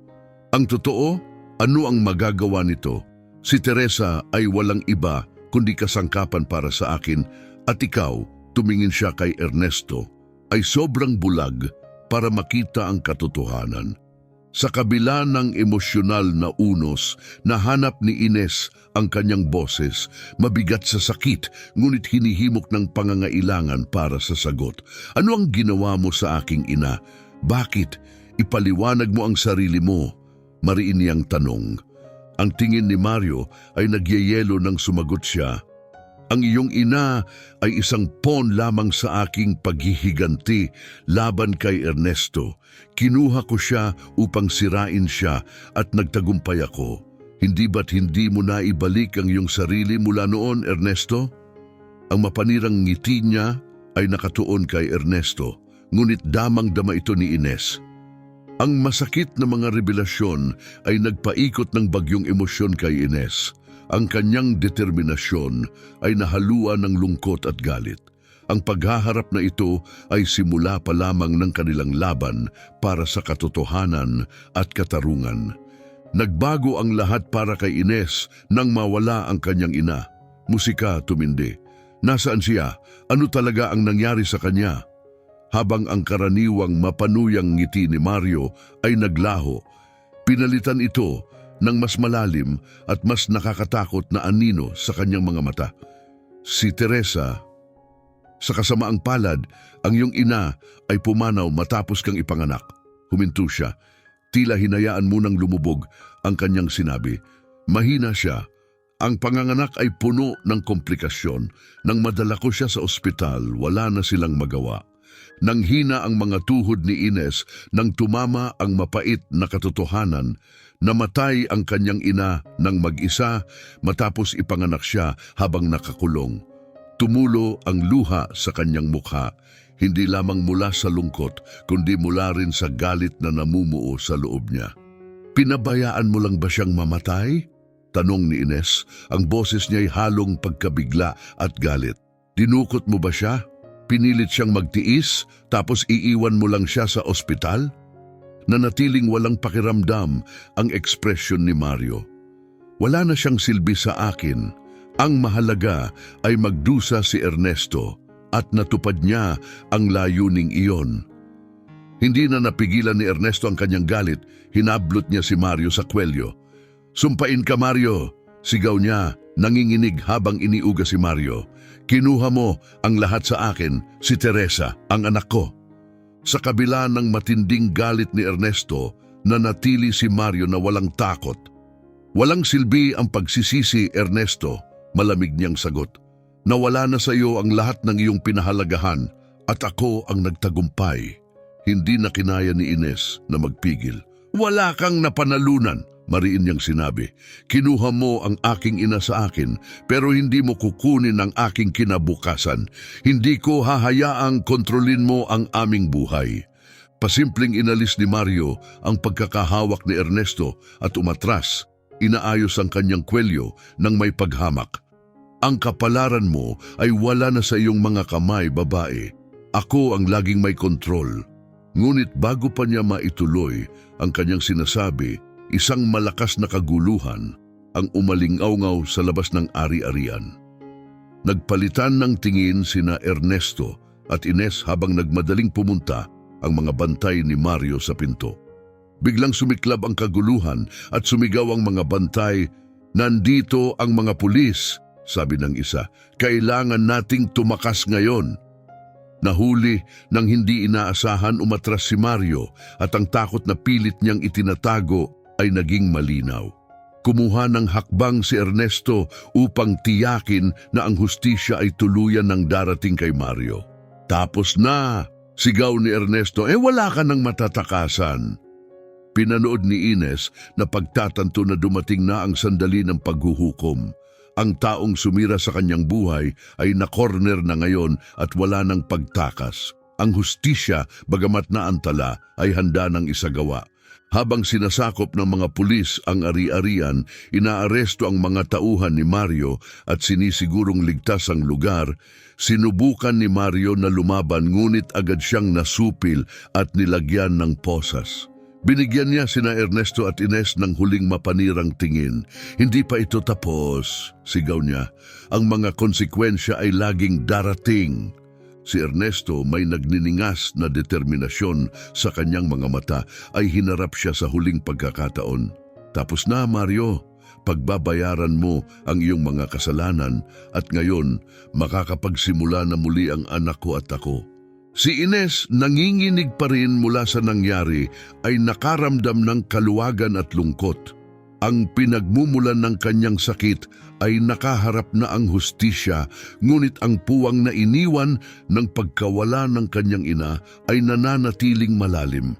"Ang totoo, ano ang magagawa nito? Si Teresa ay walang iba kundi kasangkapan para sa akin, at ikaw," tumingin siya kay Ernesto, "ay sobrang bulag para makita ang katotohanan." Sa kabila ng emosyonal na unos, nahanap ni Ines ang kanyang boses, mabigat sa sakit, ngunit hinihimok ng pangangailangan para sa sagot. "Ano ang ginawa mo sa aking ina? Bakit? Ipaliwanag mo ang sarili mo," mariin niyang tanong. Ang tingin ni Mario ay nagyayelo nang sumagot siya. "Ang iyong ina ay isang pawn lamang sa aking paghihiganti laban kay Ernesto. Kinuha ko siya upang sirain siya at nagtagumpay ako. Hindi ba't hindi mo na ibalik ang iyong sarili mula noon, Ernesto?" Ang mapanirang ngiti niya ay nakatuon kay Ernesto, ngunit damang-dama ito ni Ines. Ang masakit na mga revelasyon ay nagpaikot ng bagyong emosyon kay Ines. Ang kanyang determinasyon ay nahaluan ng lungkot at galit. Ang paghaharap na ito ay simula pa lamang ng kanilang laban para sa katotohanan at katarungan. Nagbago ang lahat para kay Ines nang mawala ang kanyang ina. Musika tumindi. Nasaan siya? Ano talaga ang nangyari sa kanya? Habang ang karaniwang mapanuyang ngiti ni Mario ay naglaho, pinalitan ito ng mas malalim at mas nakakatakot na anino sa kanyang mga mata. Si Teresa, sa kasamaang palad, ang iyong ina ay pumanaw matapos kang ipanganak. Huminto siya. Tila hinayaan munang lumubog ang kanyang sinabi. Mahina siya. Ang panganganak ay puno ng komplikasyon. Nang madala ko siya sa ospital, wala na silang magawa. Nang hina ang mga tuhod ni Ines, nang tumama ang mapait na katotohanan, namatay ang kanyang ina nang mag-isa matapos ipanganak siya habang nakakulong. Tumulo ang luha sa kanyang mukha, hindi lamang mula sa lungkot, kundi mula rin sa galit na namumuo sa loob niya. Pinabayaan mo lang ba siyang mamatay? Tanong ni Ines, ang boses niya'y halong pagkabigla at galit. Dinukot mo ba siya? Pinilit siyang magtiis, tapos iiwan mo lang siya sa ospital? Nanatiling walang pakiramdam ang ekspresyon ni Mario. Wala na siyang silbi sa akin. Ang mahalaga ay magdusa si Ernesto at natupad niya ang layuning iyon. Hindi na napigilan ni Ernesto ang kanyang galit, hinablot niya si Mario sa kwelyo. Sumpain ka, Mario! Sigaw niya, nanginginig habang iniuga si Mario. Kinuha mo ang lahat sa akin, si Teresa, ang anak ko. Sa kabila ng matinding galit ni Ernesto, nanatili si Mario na walang takot. Walang silbi ang pagsisisi, Ernesto, malamig niyang sagot. Nawala na sa iyo ang lahat ng iyong pinahalagahan at ako ang nagtagumpay. Hindi na kinaya ni Ines na magpigil. Wala kang napanalunan, mariin niyang sinabi. Kinuha mo ang aking ina sa akin, pero hindi mo kukunin ang aking kinabukasan. Hindi ko hahayaang kontrolin mo ang aming buhay. Pasimpleng inalis ni Mario ang pagkakahawak ni Ernesto at umatras. Inaayos ang kanyang kwelyo ng may paghamak. Ang kapalaran mo ay wala na sa iyong mga kamay, babae. Ako ang laging may kontrol. Ngunit bago pa niya maituloy ang kanyang sinasabi, isang malakas na kaguluhan ang umalingaw-ngaw sa labas ng ari-arian. Nagpalitan ng tingin sina Ernesto at Ines habang nagmadaling pumunta ang mga bantay ni Mario sa pinto. Biglang sumiklab ang kaguluhan at sumigaw ang mga bantay, "Nandito ang mga pulis!" sabi ng isa. "Kailangan nating tumakas ngayon." Nahuli nang hindi inaasahan, umatras si Mario at ang takot na pilit niyang itinatago ay naging malinaw. Kumuha ng hakbang si Ernesto upang tiyakin na ang hustisya ay tuluyan ng darating kay Mario. "Tapos na!" sigaw ni Ernesto. Wala ka ng matatakasan." Pinanood ni Ines na pagtatanto na dumating na ang sandali ng paghuhukom. Ang taong sumira sa kanyang buhay ay na-corner na ngayon at wala ng pagtakas. Ang hustisya, bagamat naantala, ay handa ng isagawa. Habang sinasakop ng mga pulis ang ari-arian, inaaresto ang mga tauhan ni Mario at sinisigurong ligtas ang lugar. Sinubukan ni Mario na lumaban, ngunit agad siyang nasupil at nilagyan ng posas. Binigyan niya sina Ernesto at Ines ng huling mapanirang tingin. "Hindi pa ito tapos," sigaw niya. "Ang mga konsekwensya ay laging darating." Si Ernesto, may nagniningas na determinasyon sa kanyang mga mata, ay hinarap siya sa huling pagkakataon. "Tapos na, Mario. Pagbabayaran mo ang iyong mga kasalanan at ngayon makakapagsimula na muli ang anak ko at ako." Si Ines, nanginginig pa rin mula sa nangyari, ay nakaramdam ng kaluwagan at lungkot. Ang pinagmumulan ng kanyang sakit ay nakaharap na ang hustisya, ngunit ang puwang na iniwan ng pagkawala ng kanyang ina ay nananatiling malalim.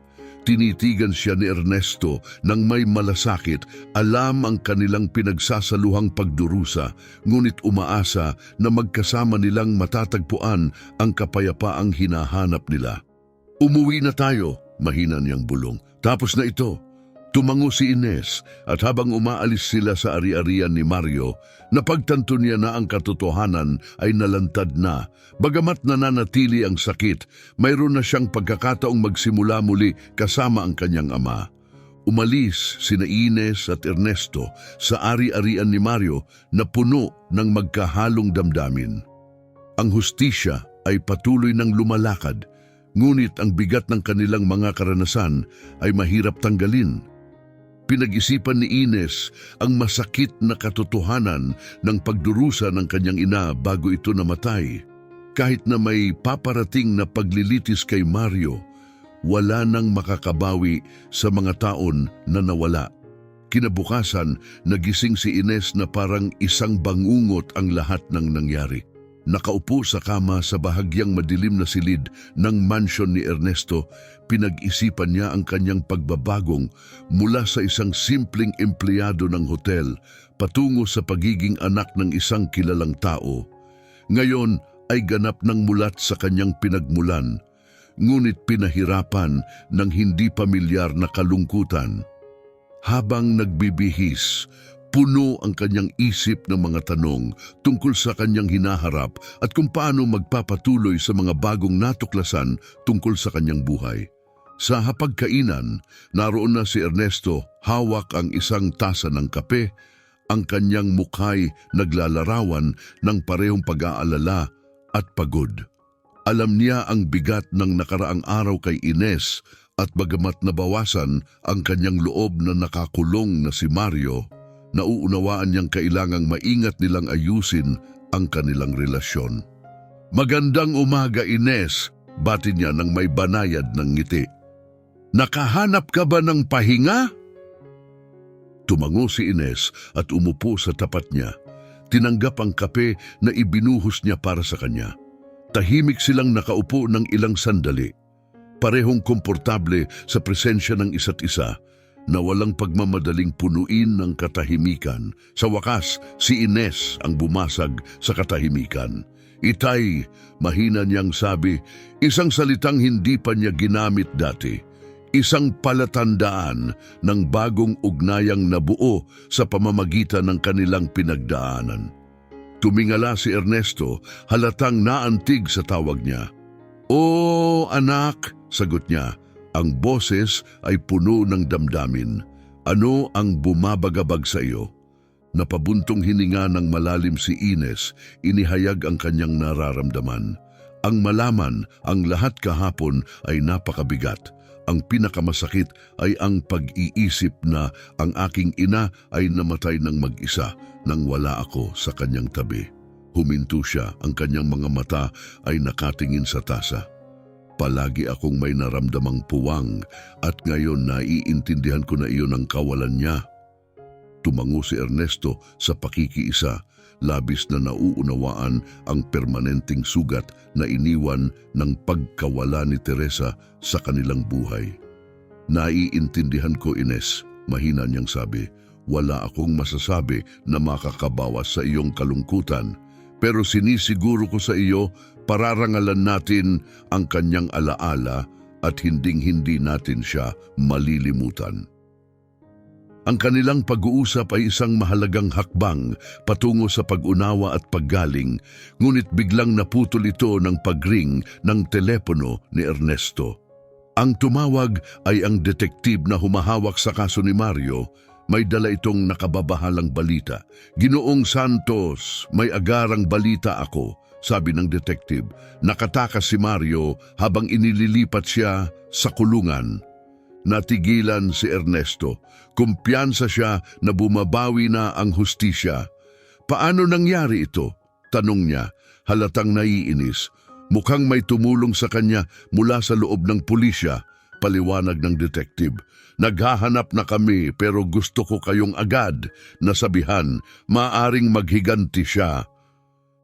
Tinitigan siya ni Ernesto nang may malasakit, alam ang kanilang pinagsasaluhang pagdurusa, ngunit umaasa na magkasama nilang matatagpuan ang kapayapaang hinahanap nila. "Umuwi na tayo," mahina niyang bulong. "Tapos na ito." Tumango si Ines at habang umaalis sila sa ari-arian ni Mario, napagtanto niya na ang katotohanan ay nalantad na. Bagamat nananatili ang sakit, mayroon na siyang pagkakataong magsimula muli kasama ang kanyang ama. Umalis sina Ines at Ernesto sa ari-arian ni Mario na puno ng magkahalong damdamin. Ang hustisya ay patuloy ng lumalakad, ngunit ang bigat ng kanilang mga karanasan ay mahirap tanggalin. Pinag-isipan ni Ines ang masakit na katotohanan ng pagdurusa ng kanyang ina bago ito namatay. Kahit na may paparating na paglilitis kay Mario, wala nang makakabawi sa mga taon na nawala. Kinabukasan, nagising si Ines na parang isang bangungot ang lahat ng nangyari. Nakaupo sa kama sa bahagyang madilim na silid ng mansyon ni Ernesto, pinag-isipan niya ang kanyang pagbabagong mula sa isang simpleng empleyado ng hotel patungo sa pagiging anak ng isang kilalang tao. Ngayon ay ganap ng mulat sa kanyang pinagmulan, ngunit pinahirapan ng hindi pamilyar na kalungkutan. Habang nagbibihis, puno ang kanyang isip ng mga tanong tungkol sa kanyang hinaharap at kung paano magpapatuloy sa mga bagong natuklasan tungkol sa kanyang buhay. Sa hapagkainan, naroon na si Ernesto, hawak ang isang tasa ng kape, ang kanyang mukha'y naglalarawan ng parehong pag-aalala at pagod. Alam niya ang bigat ng nakaraang araw kay Ines at bagamat nabawasan ang kanyang loob na nakakulong na si Mario, nauunawaan niyang kailangang maingat nilang ayusin ang kanilang relasyon. "Magandang umaga, Ines," bati niya nang may banayad ng ngiti. "Nakahanap ka ba ng pahinga?" Tumango si Ines at umupo sa tapat niya. Tinanggap ang kape na ibinuhos niya para sa kanya. Tahimik silang nakaupo ng ilang sandali. Parehong komportable sa presensya ng isa't isa na walang pagmamadaling punuin ng katahimikan. Sa wakas, si Ines ang bumasag sa katahimikan. "Itay," mahina niyang sabi, isang salitang hindi pa niya ginamit dati. Isang palatandaan ng bagong ugnayang nabuo sa pamamagitan ng kanilang pinagdaanan. Tumingala si Ernesto, halatang naantig sa tawag niya. "Oh, anak," sagot niya. Ang boses ay puno ng damdamin. "Ano ang bumabagabag sa iyo?" Napabuntong hininga ng malalim si Ines, inihayag ang kanyang nararamdaman. Ang malaman ang lahat kahapon ay napakabigat. Ang pinakamasakit ay ang pag-iisip na ang aking ina ay namatay ng mag-isa nang wala ako sa kanyang tabi. Huminto siya, ang kanyang mga mata ay nakatingin sa tasa. "Palagi akong may naramdamang puwang at ngayon naiintindihan ko na iyon ang kawalan niya." Tumango si Ernesto sa pakikiisa, labis na nauunawaan ang permanenteng sugat na iniwan ng pagkawala ni Teresa sa kanilang buhay. "Naiintindihan ko, Ines," mahina niyang sabi. "Wala akong masasabi na makakabawas sa iyong kalungkutan, pero sinisiguro ko sa iyo pararangalan natin ang kanyang alaala at hinding-hindi natin siya malilimutan." Ang kanilang pag-uusap ay isang mahalagang hakbang patungo sa pag-unawa at paggaling, ngunit biglang naputol ito ng pagring ng telepono ni Ernesto. Ang tumawag ay ang detektib na humahawak sa kaso ni Mario. May dala itong nakababahalang balita. "Ginoong Santos, may agarang balita ako," sabi ng detektib. "Nakatakas si Mario habang inililipat siya sa kulungan." Natigilan si Ernesto. Kumpiyansa siya na bumabawi na ang hustisya. "Paano nangyari ito?" tanong niya, halatang naiinis. Mukhang may tumulong sa kanya mula sa loob ng pulisya, paliwanag ng detektive. "Naghahanap na kami pero gusto ko kayong agad nasabihan, maaring maghiganti siya."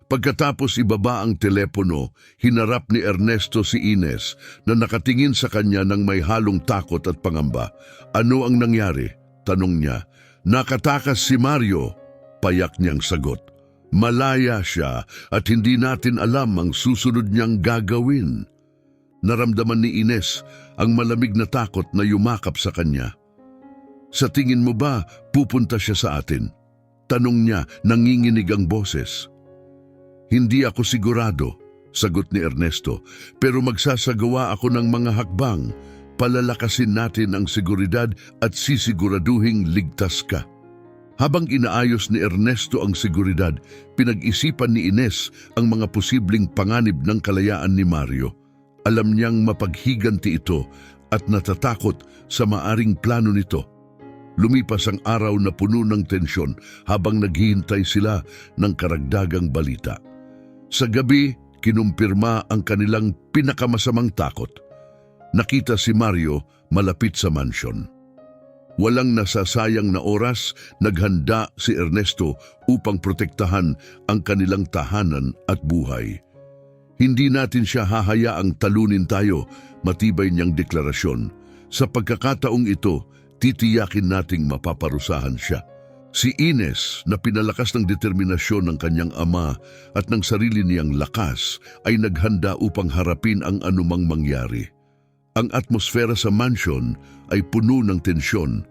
Pagkatapos ibaba ang telepono, hinarap ni Ernesto si Ines na nakatingin sa kanya ng may halong takot at pangamba. "Ano ang nangyari?" tanong niya. "Nakatakas si Mario," payak niyang sagot. "Malaya siya at hindi natin alam ang susunod niyang gagawin." Naramdaman ni Ines ang malamig na takot na yumakap sa kanya. "Sa tingin mo ba pupunta siya sa atin?" tanong niya, nanginginig ang boses. "Hindi ako sigurado," sagot ni Ernesto, "pero magsasagawa ako ng mga hakbang. Palalakasin natin ang seguridad at sisiguraduhing ligtas ka." Habang inaayos ni Ernesto ang seguridad, pinag-isipan ni Ines ang mga posibleng panganib ng kalayaan ni Mario. Alam niyang mapaghiganti ito at natatakot sa maaring plano nito. Lumipas ang araw na puno ng tensyon habang naghihintay sila ng karagdagang balita. Sa gabi, kinumpirma ang kanilang pinakamasamang takot. Nakita si Mario malapit sa mansyon. Walang nasasayang na oras, naghanda si Ernesto upang protektahan ang kanilang tahanan at buhay. Hindi natin siya hahayaang talunin tayo, matibay niyang deklarasyon. Sa pagkakataong ito, titiyakin nating mapaparusahan siya. Si Ines, na pinalakas ng determinasyon ng kanyang ama at ng sarili niyang lakas, ay naghanda upang harapin ang anumang mangyari. Ang atmosfera sa mansyon ay puno ng tensyon.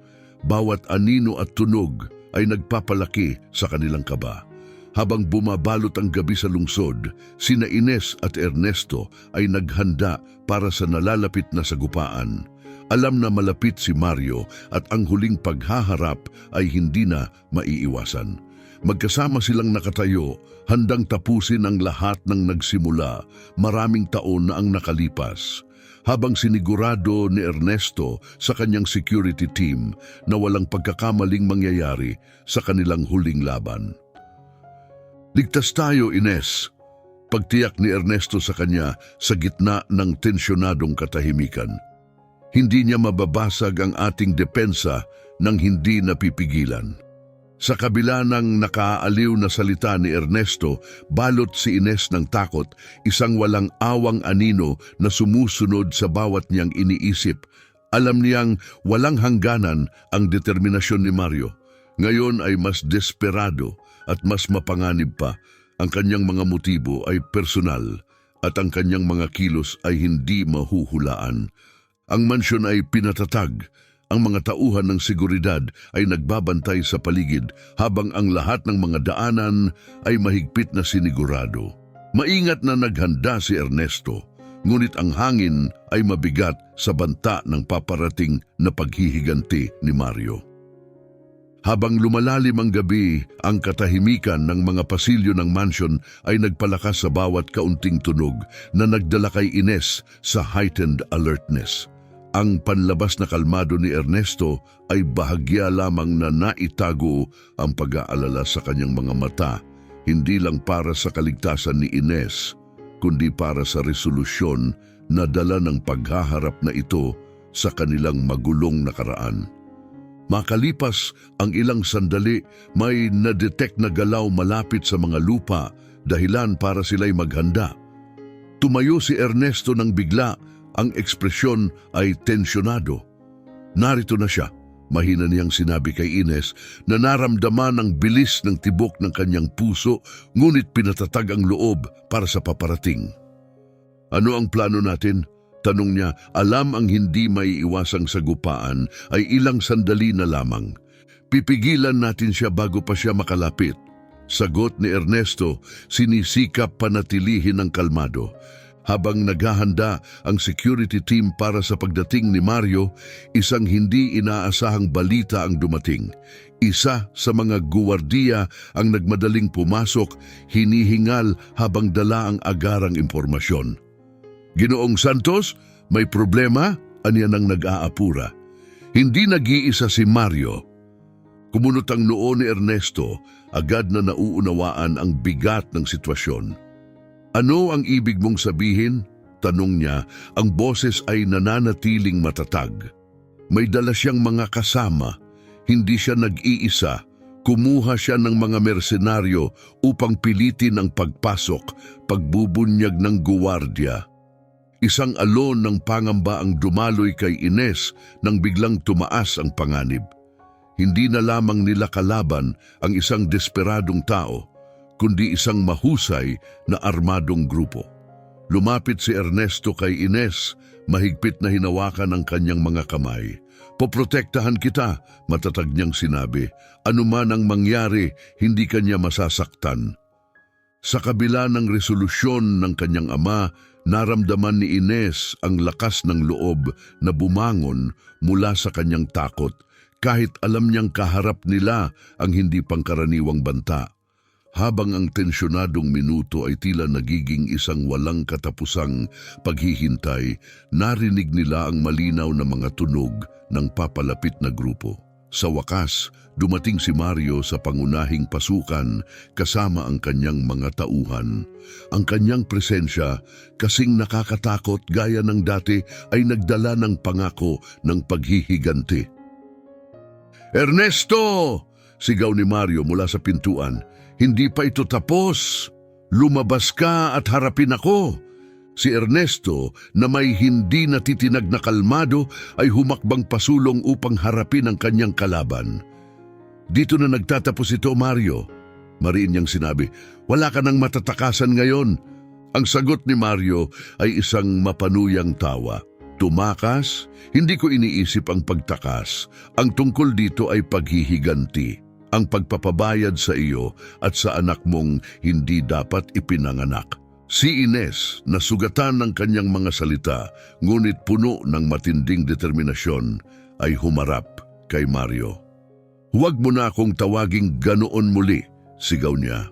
Bawat anino at tunog ay nagpapalaki sa kanilang kaba. Habang bumabalot ang gabi sa lungsod, sina Ines at Ernesto ay naghanda para sa nalalapit na sagupaan. Alam na malapit si Mario at ang huling paghaharap ay hindi na maiiwasan. Magkasama silang nakatayo, handang tapusin ang lahat ng nagsimula, maraming taon na ang nakalipas. Habang sinigurado ni Ernesto sa kanyang security team na walang pagkakamaling mangyayari sa kanilang huling laban. Ligtas tayo, Ines, pagtiyak ni Ernesto sa kanya sa gitna ng tensyonadong katahimikan. Hindi niya mababasag ang ating depensa nang hindi napipigilan. Sa kabila ng nakaaliw na salita ni Ernesto, balot si Ines ng takot, isang walang awang anino na sumusunod sa bawat niyang iniisip. Alam niyang walang hangganan ang determinasyon ni Mario. Ngayon ay mas desperado at mas mapanganib pa. Ang kanyang mga motibo ay personal at ang kanyang mga kilos ay hindi mahuhulaan. Ang mansyon ay pinatatag. Ang mga tauhan ng seguridad ay nagbabantay sa paligid habang ang lahat ng mga daanan ay mahigpit na sinigurado. Maingat na naghanda si Ernesto, ngunit ang hangin ay mabigat sa banta ng paparating na paghihiganti ni Mario. Habang lumalalim ang gabi, ang katahimikan ng mga pasilyo ng mansyon ay nagpalakas sa bawat kaunting tunog na nagdala kay Ines sa heightened alertness. Ang panlabas na kalmado ni Ernesto ay bahagya lamang na naitago ang pag-aalala sa kanyang mga mata, hindi lang para sa kaligtasan ni Ines, kundi para sa resolusyon na dala ng paghaharap na ito sa kanilang magulong nakaraan. Makalipas ang ilang sandali, may na-detect na galaw malapit sa mga lupa, dahilan para sila'y maghanda. Tumayo si Ernesto nang bigla. Ang ekspresyon ay tensyonado. Narito na siya, mahina niyang sinabi kay Ines na naramdaman ang bilis ng tibok ng kanyang puso, ngunit pinatatag ang loob para sa paparating. Ano ang plano natin? Tanong niya. Alam ang hindi maiiwasang sagupaan ay ilang sandali na lamang. Pipigilan natin siya bago pa siya makalapit. Sagot ni Ernesto, sinisikap panatilihin ang kalmado. Habang naghahanda ang security team para sa pagdating ni Mario, isang hindi inaasahang balita ang dumating. Isa sa mga guwardiya ang nagmadaling pumasok, hinihingal habang dala ang agarang impormasyon. Ginoong Santos, may problema? Aniya nang nag-aapura. Hindi nag-iisa si Mario. Kumunot ang noo ni Ernesto, agad na nauunawaan ang bigat ng sitwasyon. Ano ang ibig mong sabihin? Tanong niya, ang boses ay nananatiling matatag. May dala siyang mga kasama, hindi siya nag-iisa. Kumuha siya ng mga mersenaryo upang pilitin ang pagpasok, pagbubunyag ng guwardiya. Isang alon ng pangamba ang dumaloy kay Ines nang biglang tumaas ang panganib. Hindi na lamang nila kalaban ang isang desperadong tao, kundi isang mahusay na armadong grupo. Lumapit si Ernesto kay Ines, mahigpit na hinawakan ang kanyang mga kamay. Poprotektahan kita, matatag niyang sinabi. Anuman ang mangyari, hindi kanya masasaktan. Sa kabila ng resolusyon ng kanyang ama, naramdaman ni Ines ang lakas ng loob na bumangon mula sa kanyang takot, kahit alam niyang kaharap nila ang hindi pangkaraniwang banta. Habang ang tensyonadong minuto ay tila nagiging isang walang katapusang paghihintay, narinig nila ang malinaw na mga tunog ng papalapit na grupo. Sa wakas, dumating si Mario sa pangunahing pasukan kasama ang kanyang mga tauhan. Ang kanyang presensya, kasing nakakatakot gaya ng dati, ay nagdala ng pangako ng paghihiganti. "Ernesto!" sigaw ni Mario mula sa pintuan. "Hindi pa ito tapos! Lumabas ka at harapin ako!" Si Ernesto, na may hindi natitinag na kalmado, ay humakbang pasulong upang harapin ang kanyang kalaban. "Dito na nagtatapos ito, Mario." Mariin niyang sinabi, "Wala ka nang matatakasan ngayon." Ang sagot ni Mario ay isang mapanuyang tawa. "Tumakas? Hindi ko iniisip ang pagtakas. Ang tungkol dito ay paghihiganti. Ang pagpapabayad sa iyo at sa anak mong hindi dapat ipinanganak." Si Ines, nasugatan ng kanyang mga salita, ngunit puno ng matinding determinasyon, ay humarap kay Mario. "Huwag mo na akong tawaging ganoon muli," sigaw niya.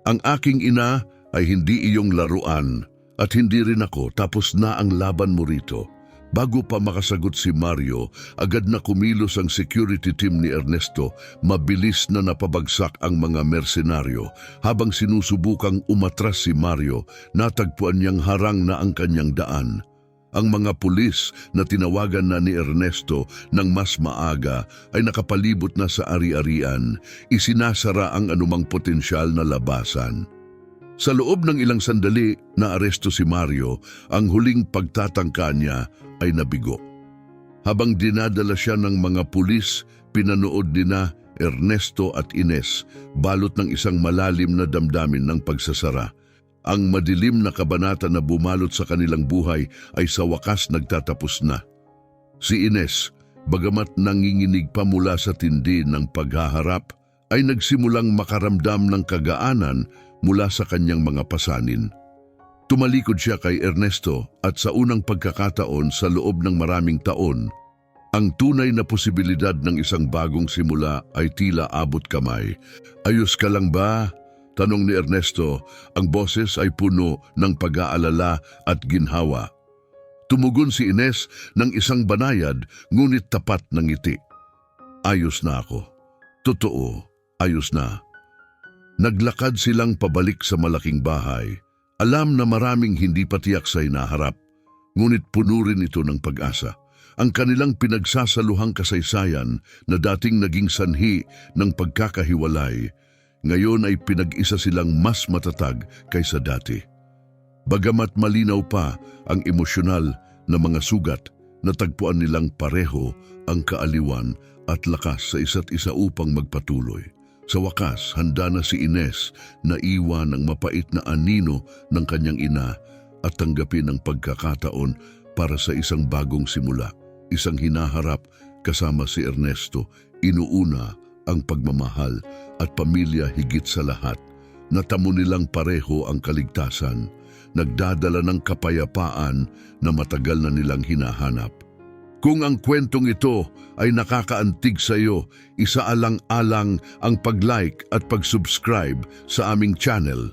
"Ang aking ina ay hindi iyong laruan at hindi rin ako, tapos na ang laban mo rito." Bago pa makasagot si Mario, agad na kumilos ang security team ni Ernesto. Mabilis na napabagsak ang mga mersenaryo. Habang sinusubukang umatras si Mario, natagpuan niyang harang na ang kanyang daan. Ang mga pulis na tinawagan na ni Ernesto ng mas maaga ay nakapalibot na sa ari-arian. Isinasara ang anumang potensyal na labasan. Sa loob ng ilang sandali, naaresto si Mario. Ang huling pagtatangka niya ay nabigo. Habang dinadala siya ng mga pulis, pinanood nina Ernesto at Ines, balot ng isang malalim na damdamin ng pagsasara. Ang madilim na kabanata na bumalot sa kanilang buhay ay sa wakas nagtatapos na. Si Ines, bagamat nanginginig pa mula sa tindi ng paghaharap, ay nagsimulang makaramdam ng kagaanan mula sa kanyang mga pasanin. Tumalikod siya kay Ernesto at sa unang pagkakataon sa loob ng maraming taon, ang tunay na posibilidad ng isang bagong simula ay tila abot kamay. "Ayos ka lang ba?" tanong ni Ernesto. Ang boses ay puno ng pag-aalala at ginhawa. Tumugon si Ines ng isang banayad ngunit tapat ng ngiti. "Ayos na ako. Totoo, ayos na." Naglakad silang pabalik sa malaking bahay. Alam na maraming hindi pa tiyak sa hinaharap, ngunit puno rin ito ng pag-asa. Ang kanilang pinagsasaluhang kasaysayan na dating naging sanhi ng pagkakahiwalay, ngayon ay pinag-isa silang mas matatag kaysa dati. Bagamat malinaw pa ang emosyonal na mga sugat, natagpuan nilang pareho ang kaaliwan at lakas sa isa't isa upang magpatuloy. Sa wakas, handa na si Ines na iwan ang mapait na anino ng kanyang ina at tanggapin ang pagkakataon para sa isang bagong simula. Isang hinaharap kasama si Ernesto, inuuna ang pagmamahal at pamilya higit sa lahat. Natamo nilang pareho ang kaligtasan, nagdadala ng kapayapaan na matagal na nilang hinahanap. Kung ang kwentong ito ay nakakaantig sa iyo, isaalang-alang ang pag-like at pag-subscribe sa aming channel.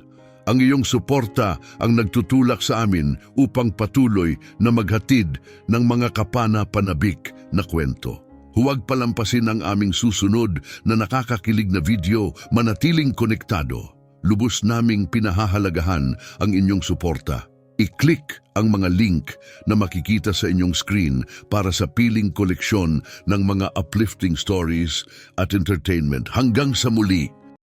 Ang iyong suporta ang nagtutulak sa amin upang patuloy na maghatid ng mga kapana-panabik na kwento. Huwag palampasin ang aming susunod na nakakakilig na video. Manatiling konektado. Lubos naming pinahahalagahan ang inyong suporta. I-click ang mga link na makikita sa inyong screen para sa piling koleksyon ng mga uplifting stories at entertainment. Hanggang sa muli!